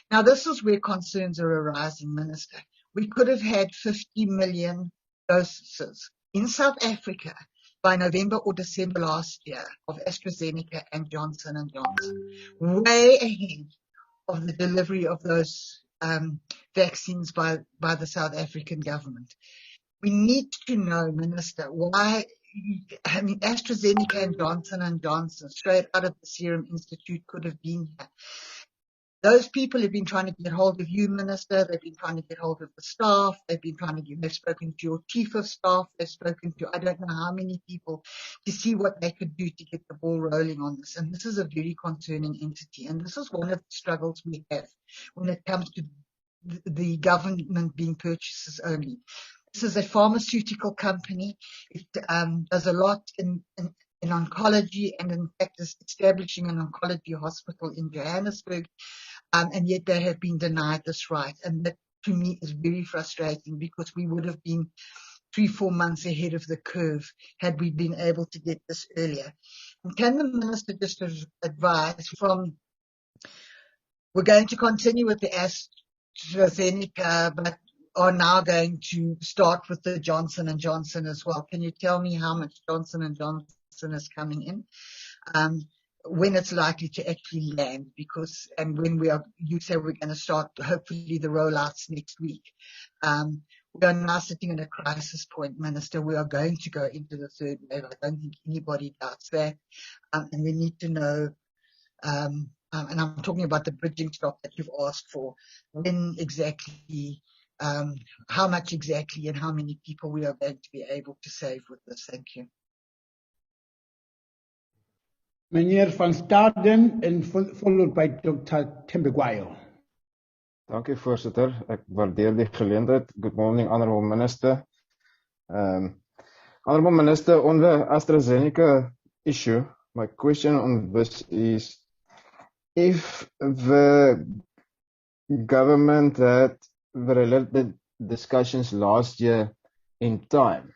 Now, this is where concerns are arising, Minister. We could have had 50 million doses in South Africa by November or December last year of AstraZeneca and Johnson & Johnson, way ahead of the delivery of those vaccines by the South African government. We need to know, Minister, why. I mean, AstraZeneca and Johnson & Johnson, straight out of the Serum Institute, could have been here. Those people have been trying to get hold of you, Minister. They've been trying to get hold of the staff. They've spoken to your chief of staff. They've spoken to I don't know how many people to see what they could do to get the ball rolling on this. And this is a very concerning entity. And this is one of the struggles we have when it comes to the government being purchasers only. This is a pharmaceutical company. It does a lot in oncology, and in fact is establishing an oncology hospital in Johannesburg, and yet they have been denied this right. And that, to me, is very frustrating, because we would have been 3-4 months ahead of the curve had we been able to get this earlier. And can the Minister just advise we're going to continue with the AstraZeneca, but are now going to start with the Johnson & Johnson as well. Can you tell me how much Johnson & Johnson is coming in? When it's likely to actually land, and when you say we're going to start, hopefully, the rollouts next week. We are now sitting at a crisis point, Minister. We are going to go into the third wave. I don't think anybody doubts that. And we need to know, and I'm talking about the bridging stock that you've asked for, when exactly, how much exactly, and how many people we are going to be able to save with this. Thank you. Meneer Van Staden, en followed by Dr. Tembekwayo. Dankie, voorsitter. Ek waardeer die geleentheid. Good morning, Honourable Minister. Honourable Minister, on the AstraZeneca issue, my question on this is, if the government had the related discussions last year in time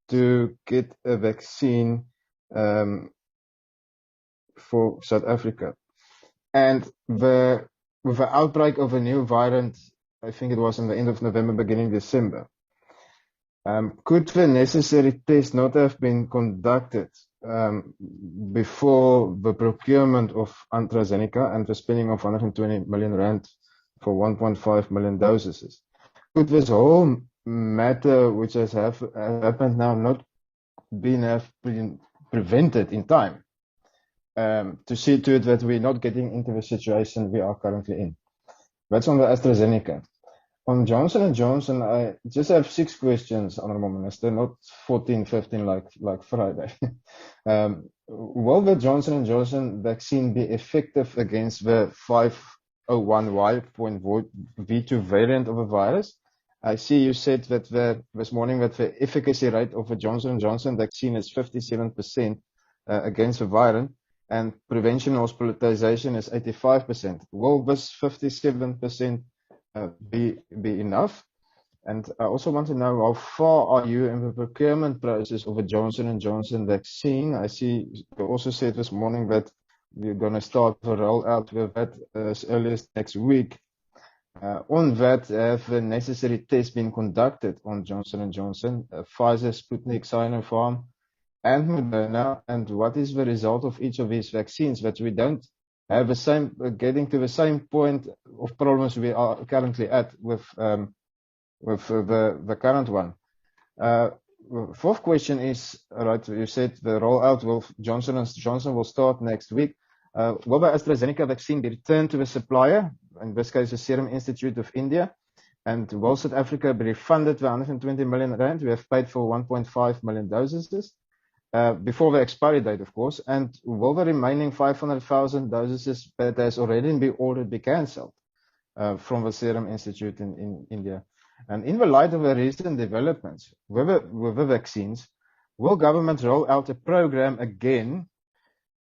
to get a vaccine for South Africa, and with the outbreak of a new variant, I think it was in the end of November, beginning December, could the necessary tests not have been conducted before the procurement of AstraZeneca and the spending of 120 million rand for 1.5 million doses? Could this whole matter, which has happened now, not have been prevented in time, to see to it that we're not getting into the situation we are currently in? That's on the AstraZeneca. On Johnson & Johnson, I just have 6 questions, Honourable Minister, not 14, 15 like Friday. Will the Johnson & Johnson vaccine be effective against the 501Y.V2 variant of the virus? I see you said that this morning that the efficacy rate of the Johnson & Johnson vaccine is 57% against the variant, and prevention hospitalization is 85%. Will this 57% be enough? And I also want to know, how far are you in the procurement process of a Johnson & Johnson vaccine? I see you also said this morning that you're going to start the rollout with that as early as next week. On that, have the necessary tests been conducted on Johnson & Johnson, Pfizer, Sputnik, Sinopharm, and Moderna? And what is the result of each of these vaccines, that we don't have the same, getting to the same point of problems we are currently at with the current one? Fourth question is, right, you said the rollout of Johnson & Johnson will start next week. Will the AstraZeneca vaccine be returned to the supplier, in this case the Serum Institute of India? And will South Africa be refunded the 120 million rand we have paid for 1.5 million doses before the expiry date, of course? And will the remaining 500,000 doses that has already been ordered be cancelled from the Serum Institute in India? And in the light of the recent developments with the vaccines, will government roll out a program again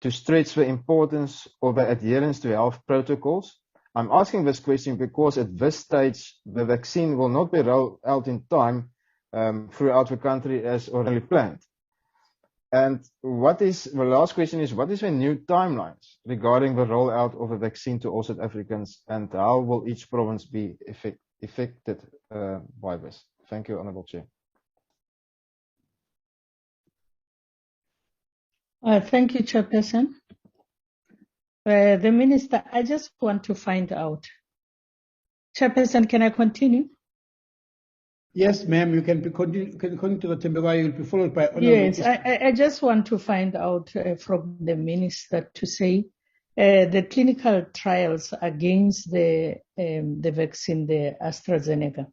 to stretch the importance of the adherence to health protocols? I'm asking this question because at this stage, the vaccine will not be rolled out in time throughout the country as already planned. And the last question is, what is the new timelines regarding the rollout of the vaccine to all South Africans, and how will each province be affected by this? Thank you, Honourable Chair. Thank you, Chairperson. The Minister, I just want to find out. Chairperson, can I continue? Yes, ma'am, you can continue to the Tembeka. You'll be followed by Honourable. Yes, I just want to find out from the Minister to say the clinical trials against the vaccine, the AstraZeneca,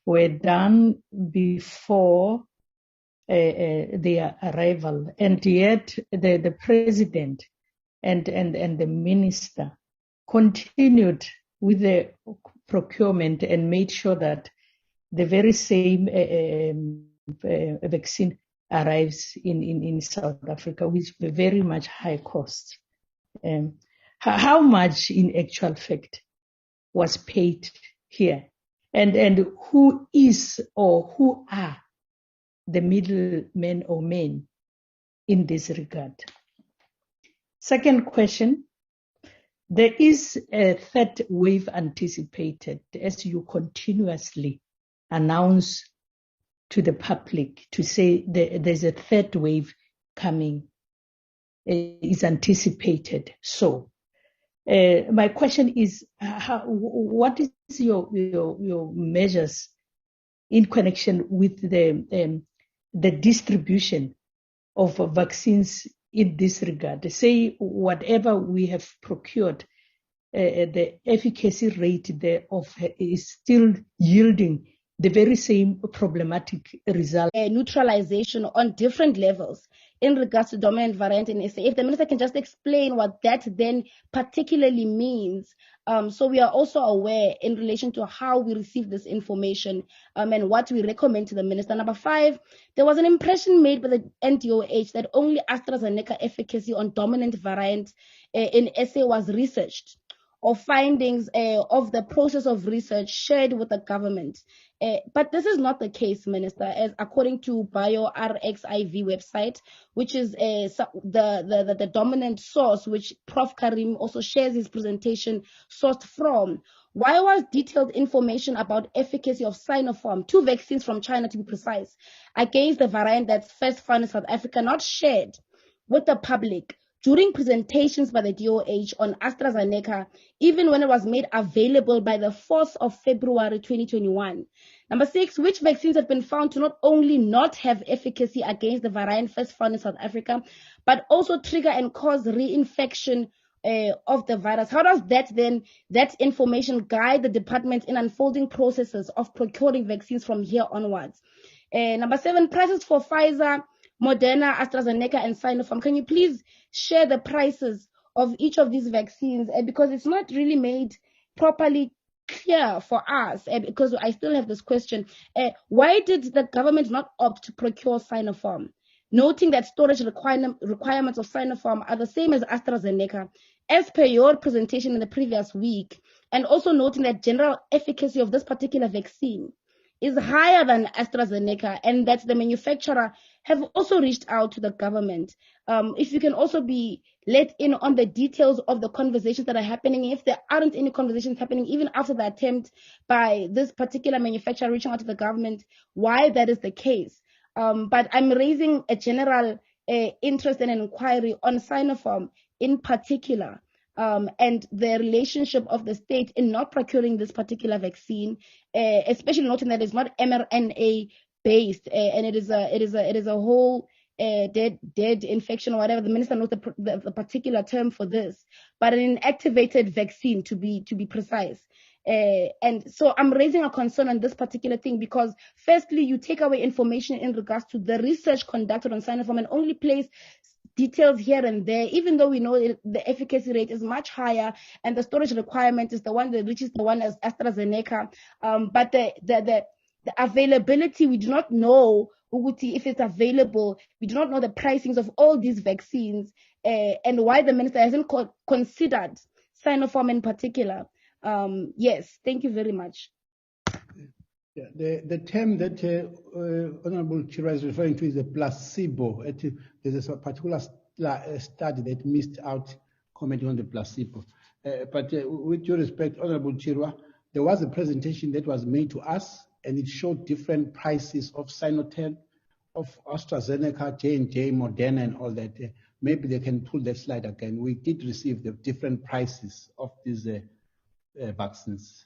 were done before their arrival, and yet the President and the Minister continued with the procurement and made sure that the very same vaccine arrives in South Africa with very much high cost. How much in actual fact was paid here? And who is or who are the middlemen or men in this regard? Second question, there is a third wave anticipated as you continuously announce to the public to say there's a third wave coming, is anticipated. So my question is, what is your measures in connection with the distribution of vaccines in this regard? Say whatever we have procured, the efficacy rate thereof is still yielding the very same problematic result. Neutralization on different levels in regards to dominant variant in SA. If the minister can just explain what that then particularly means, so we are also aware in relation to how we receive this information and what we recommend to the minister. Number 5, there was an impression made by the NDOH that only AstraZeneca efficacy on dominant variant in SA was researched, or findings of the process of research shared with the government. But this is not the case, Minister, as according to BioRxiv website, which is the dominant source, which Prof. Karim also shares his presentation sourced from. Why was detailed information about efficacy of Sinopharm, 2 vaccines from China to be precise, against the variant that's first found in South Africa not shared with the public during presentations by the DOH on AstraZeneca, even when it was made available by the 4th of February 2021? Number 6, which vaccines have been found to not only not have efficacy against the variant first found in South Africa, but also trigger and cause reinfection of the virus? How does that information guide the department in unfolding processes of procuring vaccines from here onwards? Number 7, prices for Pfizer, Moderna, AstraZeneca, and Sinopharm. Can you please share the prices of each of these vaccines? Because it's not really made properly clear for us, because I still have this question. Why did the government not opt to procure Sinopharm? Noting that storage requirements of Sinopharm are the same as AstraZeneca, as per your presentation in the previous week, and also noting that general efficacy of this particular vaccine is higher than AstraZeneca, and that the manufacturer have also reached out to the government. If you can also be let in on the details of the conversations that are happening, if there aren't any conversations happening even after the attempt by this particular manufacturer reaching out to the government, why that is the case. But I'm raising a general interest and an inquiry on Sinopharm in particular, and the relationship of the state in not procuring this particular vaccine, especially noting that it's not mRNA based, and it is a whole dead infection or whatever. The minister knows the particular term for this, but an inactivated vaccine to be precise. And so I'm raising a concern on this particular thing because, firstly, you take away information in regards to the research conducted on Sinopharm and only place details here and there, even though we know the efficacy rate is much higher and the storage requirement is the one that reaches the one as AstraZeneca. But the availability, we do not know if it's available. We do not know the pricings of all these vaccines, and why the minister hasn't considered Sinopharm in particular. Yes, thank you very much. Yeah, the term that Honorable Chira is referring to is a placebo. There's a particular study that missed out commenting on the placebo. But with due respect, Honorable Chira, there was a presentation that was made to us, and it showed different prices of Sinotel, of AstraZeneca, J&J, Moderna, and all that. Maybe they can pull that slide again. We did receive the different prices of these vaccines.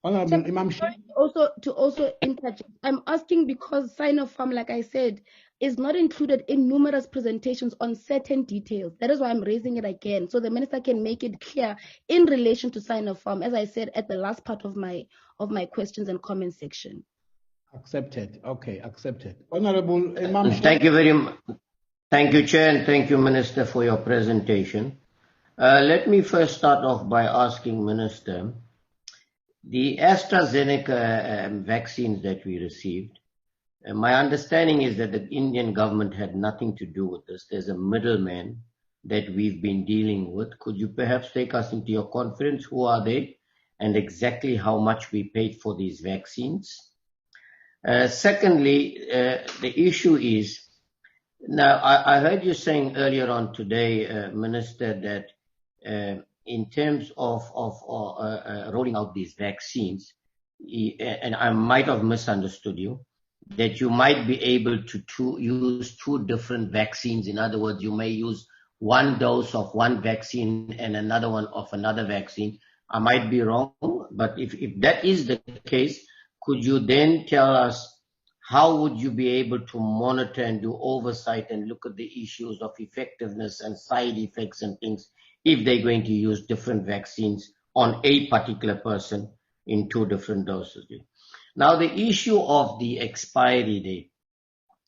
Honorable Imam Sheikh. To also interject, I'm asking because Sinopharm, like I said, is not included in numerous presentations on certain details. That is why I'm raising it again, so the minister can make it clear in relation to Sinopharm, as I said at the last part of my questions and comment section. Accepted. Okay, accepted. Honorable Imam Sheikh. Thank you very much. Thank you, Chair, and thank you, Minister, for your presentation. Let me first start off by asking Minister, the AstraZeneca vaccines that we received, my understanding is that the Indian government had nothing to do with this. There's a middleman that we've been dealing with. Could you perhaps take us into your confidence? Who are they and exactly how much we paid for these vaccines? Secondly, the issue is, now I heard you saying earlier on today, Minister, that in terms of rolling out these vaccines, and I might have misunderstood you, that you might be able to use 2 different vaccines. In other words, you may use 1 dose of one vaccine and another one of another vaccine. I might be wrong, but if that is the case, could you then tell us how would you be able to monitor and do oversight and look at the issues of effectiveness and side effects and things if they're going to use different vaccines on a particular person in 2 different doses? Now, the issue of the expiry date,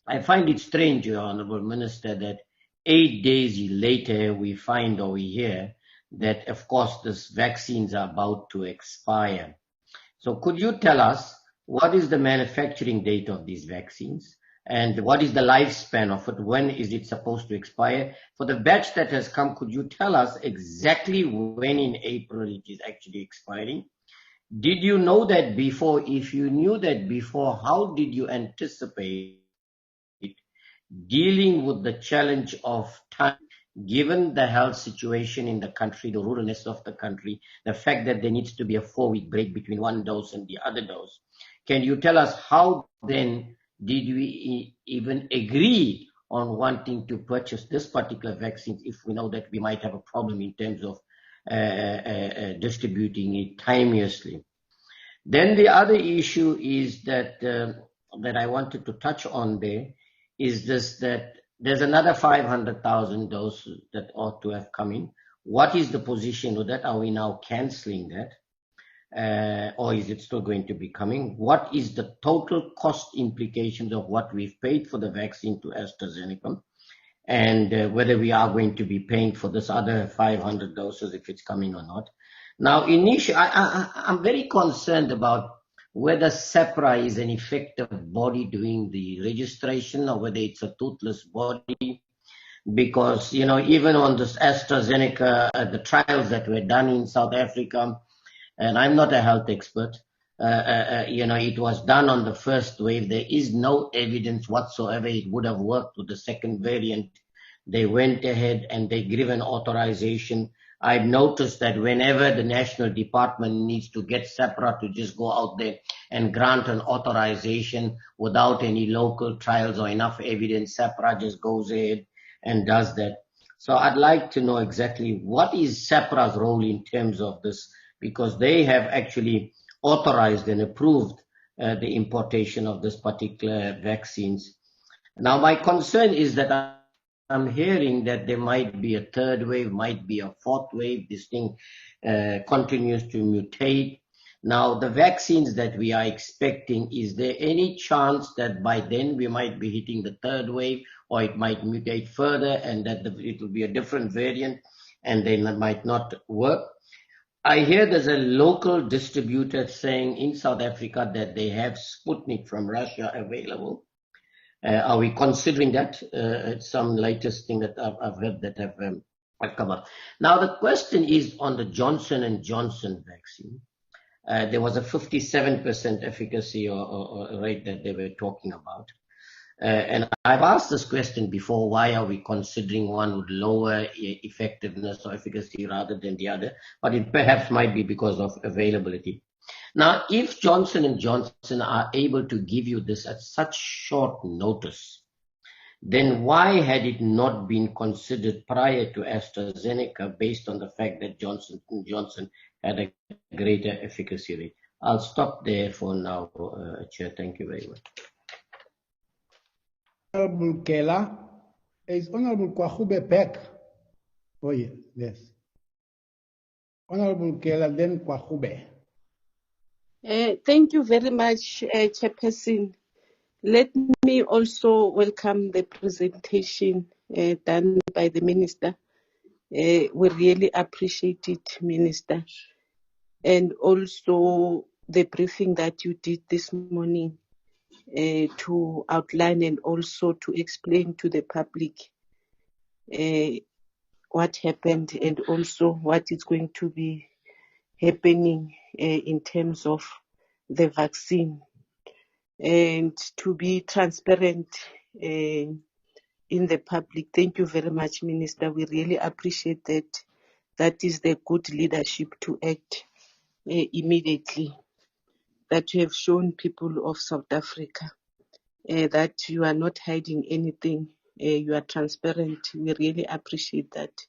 I find it strange, Your Honorable Minister, that 8 days later we find or we hear that, of course, these vaccines are about to expire. So could you tell us what is the manufacturing date of these vaccines and what is the lifespan of it? When is it supposed to expire? For the batch that has come, could you tell us exactly when in April it is actually expiring? Did you know that before? If you knew that before, how did you anticipate dealing with the challenge of time, given the health situation in the country, the ruralness of the country, the fact that there needs to be a 4-week break between one dose and the other dose? Can you tell us how then did we even agree on wanting to purchase this particular vaccine if we know that we might have a problem in terms of distributing it timeously? Then the other issue is that that I wanted to touch on there is this, that there's another 500,000 doses that ought to have come in. What is the position of that? Are we now cancelling that? Or is it still going to be coming? What is the total cost implications of what we've paid for the vaccine to AstraZeneca? And whether we are going to be paying for this other 500 doses if it's coming or not. Now, initially, I'm very concerned about whether SEPRA is an effective body doing the registration or whether it's a toothless body. Because, you know, even on this AstraZeneca, the trials that were done in South Africa, and I'm not a health expert, you know, it was done on the first wave. There is no evidence whatsoever it would have worked with the second variant. They went ahead and they given authorization. I've noticed that whenever the national department needs to get SEPRA to just go out there and grant an authorization without any local trials or enough evidence, SEPRA just goes ahead and does that. So I'd like to know exactly what is SEPRA's role in terms of this, because they have actually authorized and approved the importation of this particular vaccines. Now, my concern is that I'm hearing that there might be a third wave, might be a fourth wave. This thing continues to mutate. Now, the vaccines that we are expecting, is there any chance that by then we might be hitting the third wave, or it might mutate further and that it will be a different variant and then it might not work? I hear there's a local distributor saying in South Africa that they have Sputnik from Russia available. Are we considering that? It's some latest thing that I've heard that have come up. Now, the question is on the Johnson & Johnson vaccine. There was a 57% efficacy or rate that they were talking about. And I've asked this question before, why are we considering one with lower effectiveness or efficacy rather than the other? But it perhaps might be because of availability. Now, if Johnson & Johnson are able to give you this at such short notice, then why had it not been considered prior to AstraZeneca based on the fact that Johnson & Johnson had a greater efficacy rate? I'll stop there for now, Chair. Thank you very much. Honorable Kela, is Honorable Kwahube back? Oh, yes. Honorable Kela, then Kwahube. Thank you very much, Chairperson. Let me also welcome the presentation done by the Minister. We really appreciate it, Minister. And also the briefing that you did this morning to outline and also to explain to the public what happened and also what is going to be happening in terms of the vaccine, and to be transparent in the public. Thank you very much, Minister. We really appreciate that. That is the good leadership to act immediately, that you have shown people of South Africa, that you are not hiding anything, you are transparent. We really appreciate that.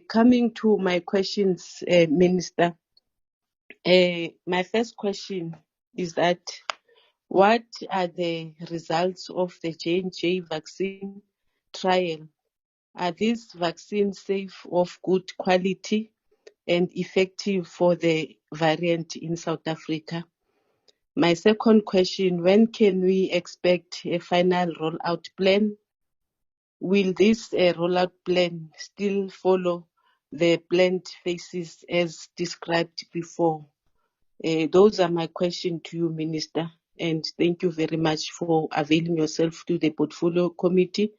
Coming to my questions, Minister, my first question is that what are the results of the J&J vaccine trial? Are these vaccines safe, of good quality, and effective for the variant in South Africa? My second question, when can we expect a final rollout plan? Will this rollout plan still follow the planned phases as described before? Those are my questions to you, Minister, and thank you very much for availing yourself to the Portfolio Committee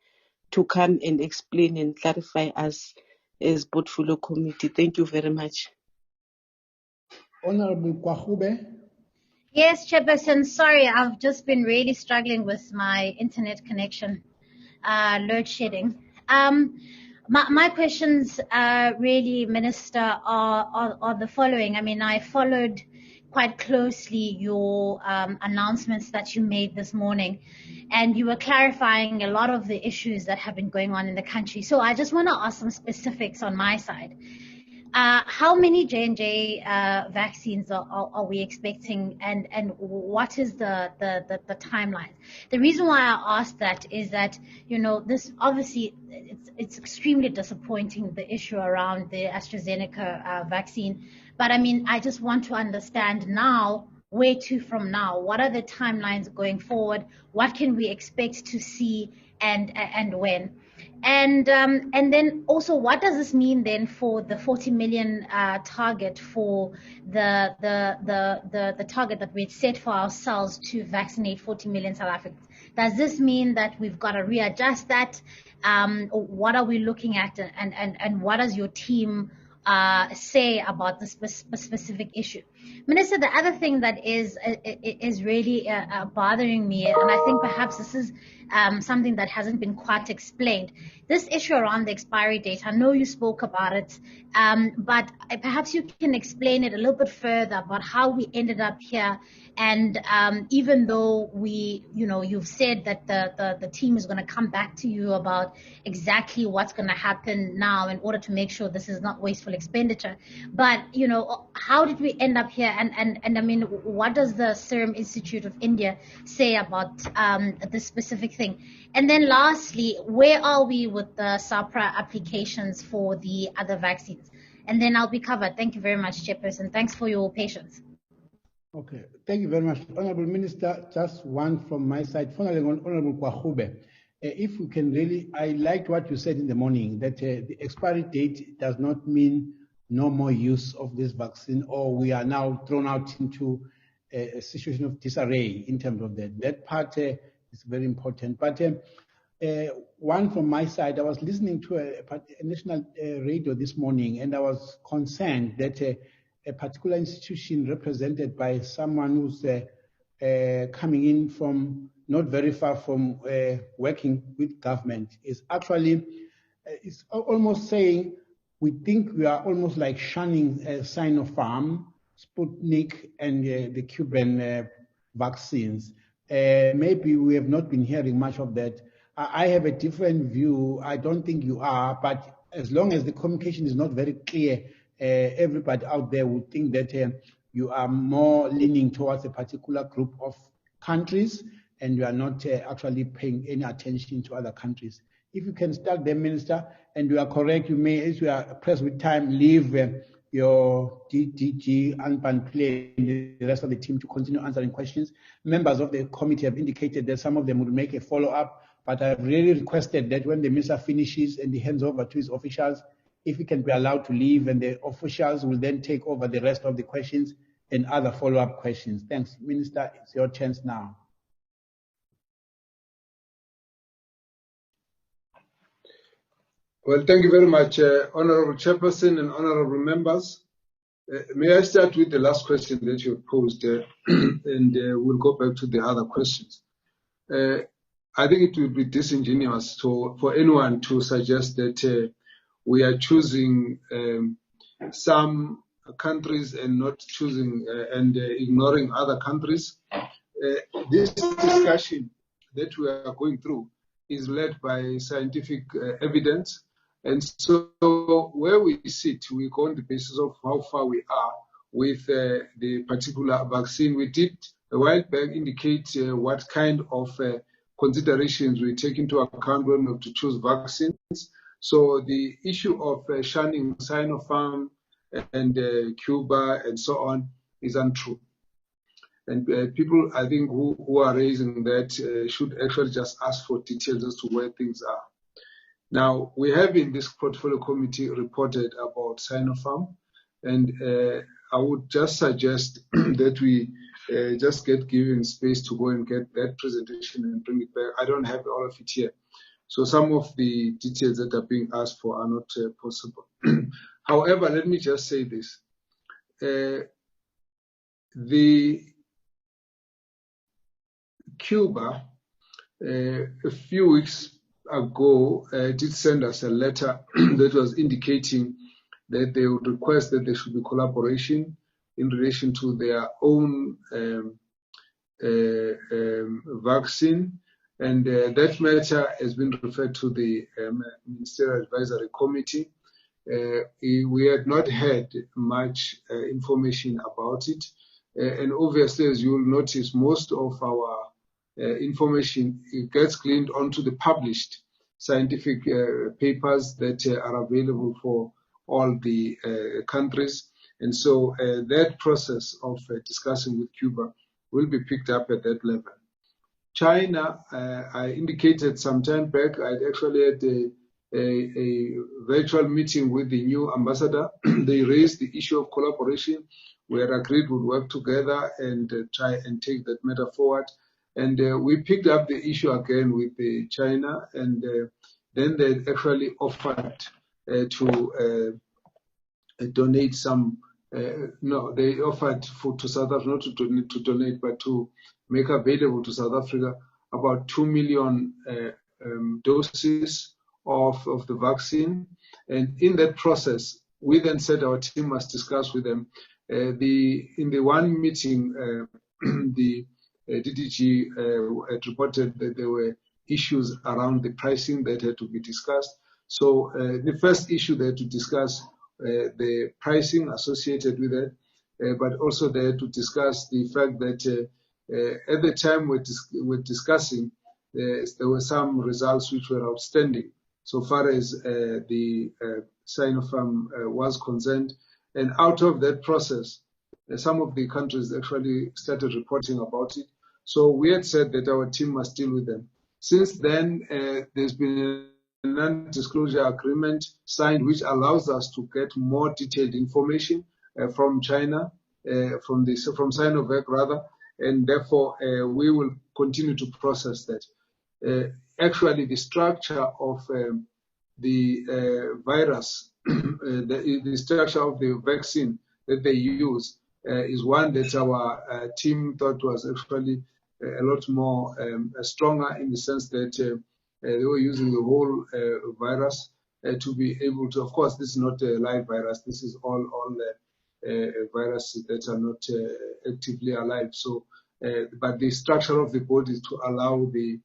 to come and explain and clarify us as Portfolio Committee. Thank you very much. Honorable Kwahube. Yes, Chairperson. Sorry, I've just been really struggling with my internet connection, load shedding. My questions, really, Minister, are the following. I mean, I followed quite closely your announcements that you made this morning, and you were clarifying a lot of the issues that have been going on in the country. So I just want to ask some specifics on my side. How many J&J vaccines are we expecting, and what is the timeline? The reason why I asked that is that, you know, this obviously it's extremely disappointing, the issue around the AstraZeneca vaccine. But I mean, I just want to understand now, where to from now? What are the timelines going forward? What can we expect to see, and when? And then also, what does this mean then for the 40 million target, for the target that we'd set for ourselves to vaccinate 40 million South Africans? Does this mean that we've got to readjust that? What are we looking at, and what does your team say about this specific issue? Minister, the other thing that is really bothering me, and I think perhaps this is something that hasn't been quite explained, this issue around the expiry date. I know you spoke about it, but perhaps you can explain it a little bit further about how we ended up here. And even though you've said that the team is going to come back to you about exactly what's going to happen now in order to make sure this is not wasteful expenditure, but you know, how did we end up here? And I mean, what does the Serum Institute of India say about this specific thing? And then lastly, where are we with the SAPRA applications for the other vaccines? And then I'll be covered. Thank you very much, Chairperson. Thanks for your patience. Okay, thank you very much. Honorable Minister, just one from my side. Finally, Honorable Kwahube, if we can really, I liked what you said in the morning, that the expiry date does not mean no more use of this vaccine, or we are now thrown out into a situation of disarray in terms of that. That part is very important. But one from my side, I was listening to a national radio this morning, and I was concerned that a particular institution represented by someone who's coming in from not very far from working with government is actually is almost saying, we think we are almost like shunning Sinopharm, Sputnik, and the Cuban vaccines. Maybe we have not been hearing much of that. I have a different view. I don't think you are, but as long as the communication is not very clear, everybody out there would think that you are more leaning towards a particular group of countries, and you are not actually paying any attention to other countries. If you can start there, Minister, and you are correct, you may, as you are pressed with time, leave your DG and play the rest of the team to continue answering questions. Members of the committee have indicated that some of them will make a follow-up, but I've really requested that when the minister finishes and he hands over to his officials, if he can be allowed to leave, and the officials will then take over the rest of the questions and other follow-up questions. Thanks. Minister, it's your chance now. Well, thank you very much, Honorable Chairperson and Honorable Members. May I start with the last question that you posed, and we'll go back to the other questions. I think it would be disingenuous for anyone to suggest that we are choosing some countries and not choosing and ignoring other countries. This discussion that we are going through is led by scientific evidence. And so where we sit, we go on the basis of how far we are with the particular vaccine. We did a while back indicate what kind of considerations we take into account when we have to choose vaccines. So the issue of shunning Sinopharm and Cuba and so on is untrue. And people, I think, who are raising that should actually just ask for details as to where things are. Now, we have in this portfolio committee reported about Sinopharm, and I would just suggest that we just get given space to go and get that presentation and bring it back. I don't have all of it here. So some of the details that are being asked for are not possible. However, let me just say this. The Cuba, a few weeks ago, did send us a letter that was indicating that they would request that there should be collaboration in relation to their own vaccine. And that matter has been referred to the Ministerial Advisory Committee. We had not had much information about it. And obviously, as you will notice, most of our information gets gleaned onto the published scientific papers that are available for all the countries. And so that process of discussing with Cuba will be picked up at that level. China, I indicated some time back, I actually had a virtual meeting with the new ambassador. They raised the issue of collaboration. We had agreed we'd work together and try and take that matter forward. And we picked up the issue again with China, and then they actually offered to donate some. No, they offered to South Africa, not to donate, but to make available to South Africa about 2 million doses of the vaccine. And in that process, we then said our team must discuss with them. In the one meeting, the DDG had reported that there were issues around the pricing that had to be discussed. So the first issue they had to discuss the pricing associated with it, but also they had to discuss the fact that at the time we're discussing, there were some results which were outstanding so far as the Sinopharm was concerned. And out of that process, some of the countries actually started reporting about it. So we had said that our team must deal with them. Since then, there's been a non-disclosure agreement signed, which allows us to get more detailed information from China, from Sinovac rather, and therefore we will continue to process that. Actually, the structure of the virus, the structure of the vaccine that they use is one that our team thought was actually a lot more stronger, in the sense that they were using the whole virus to be able to. Of course, this is not a live virus. This is all viruses that are not actively alive. So, but the structure of the body to allow the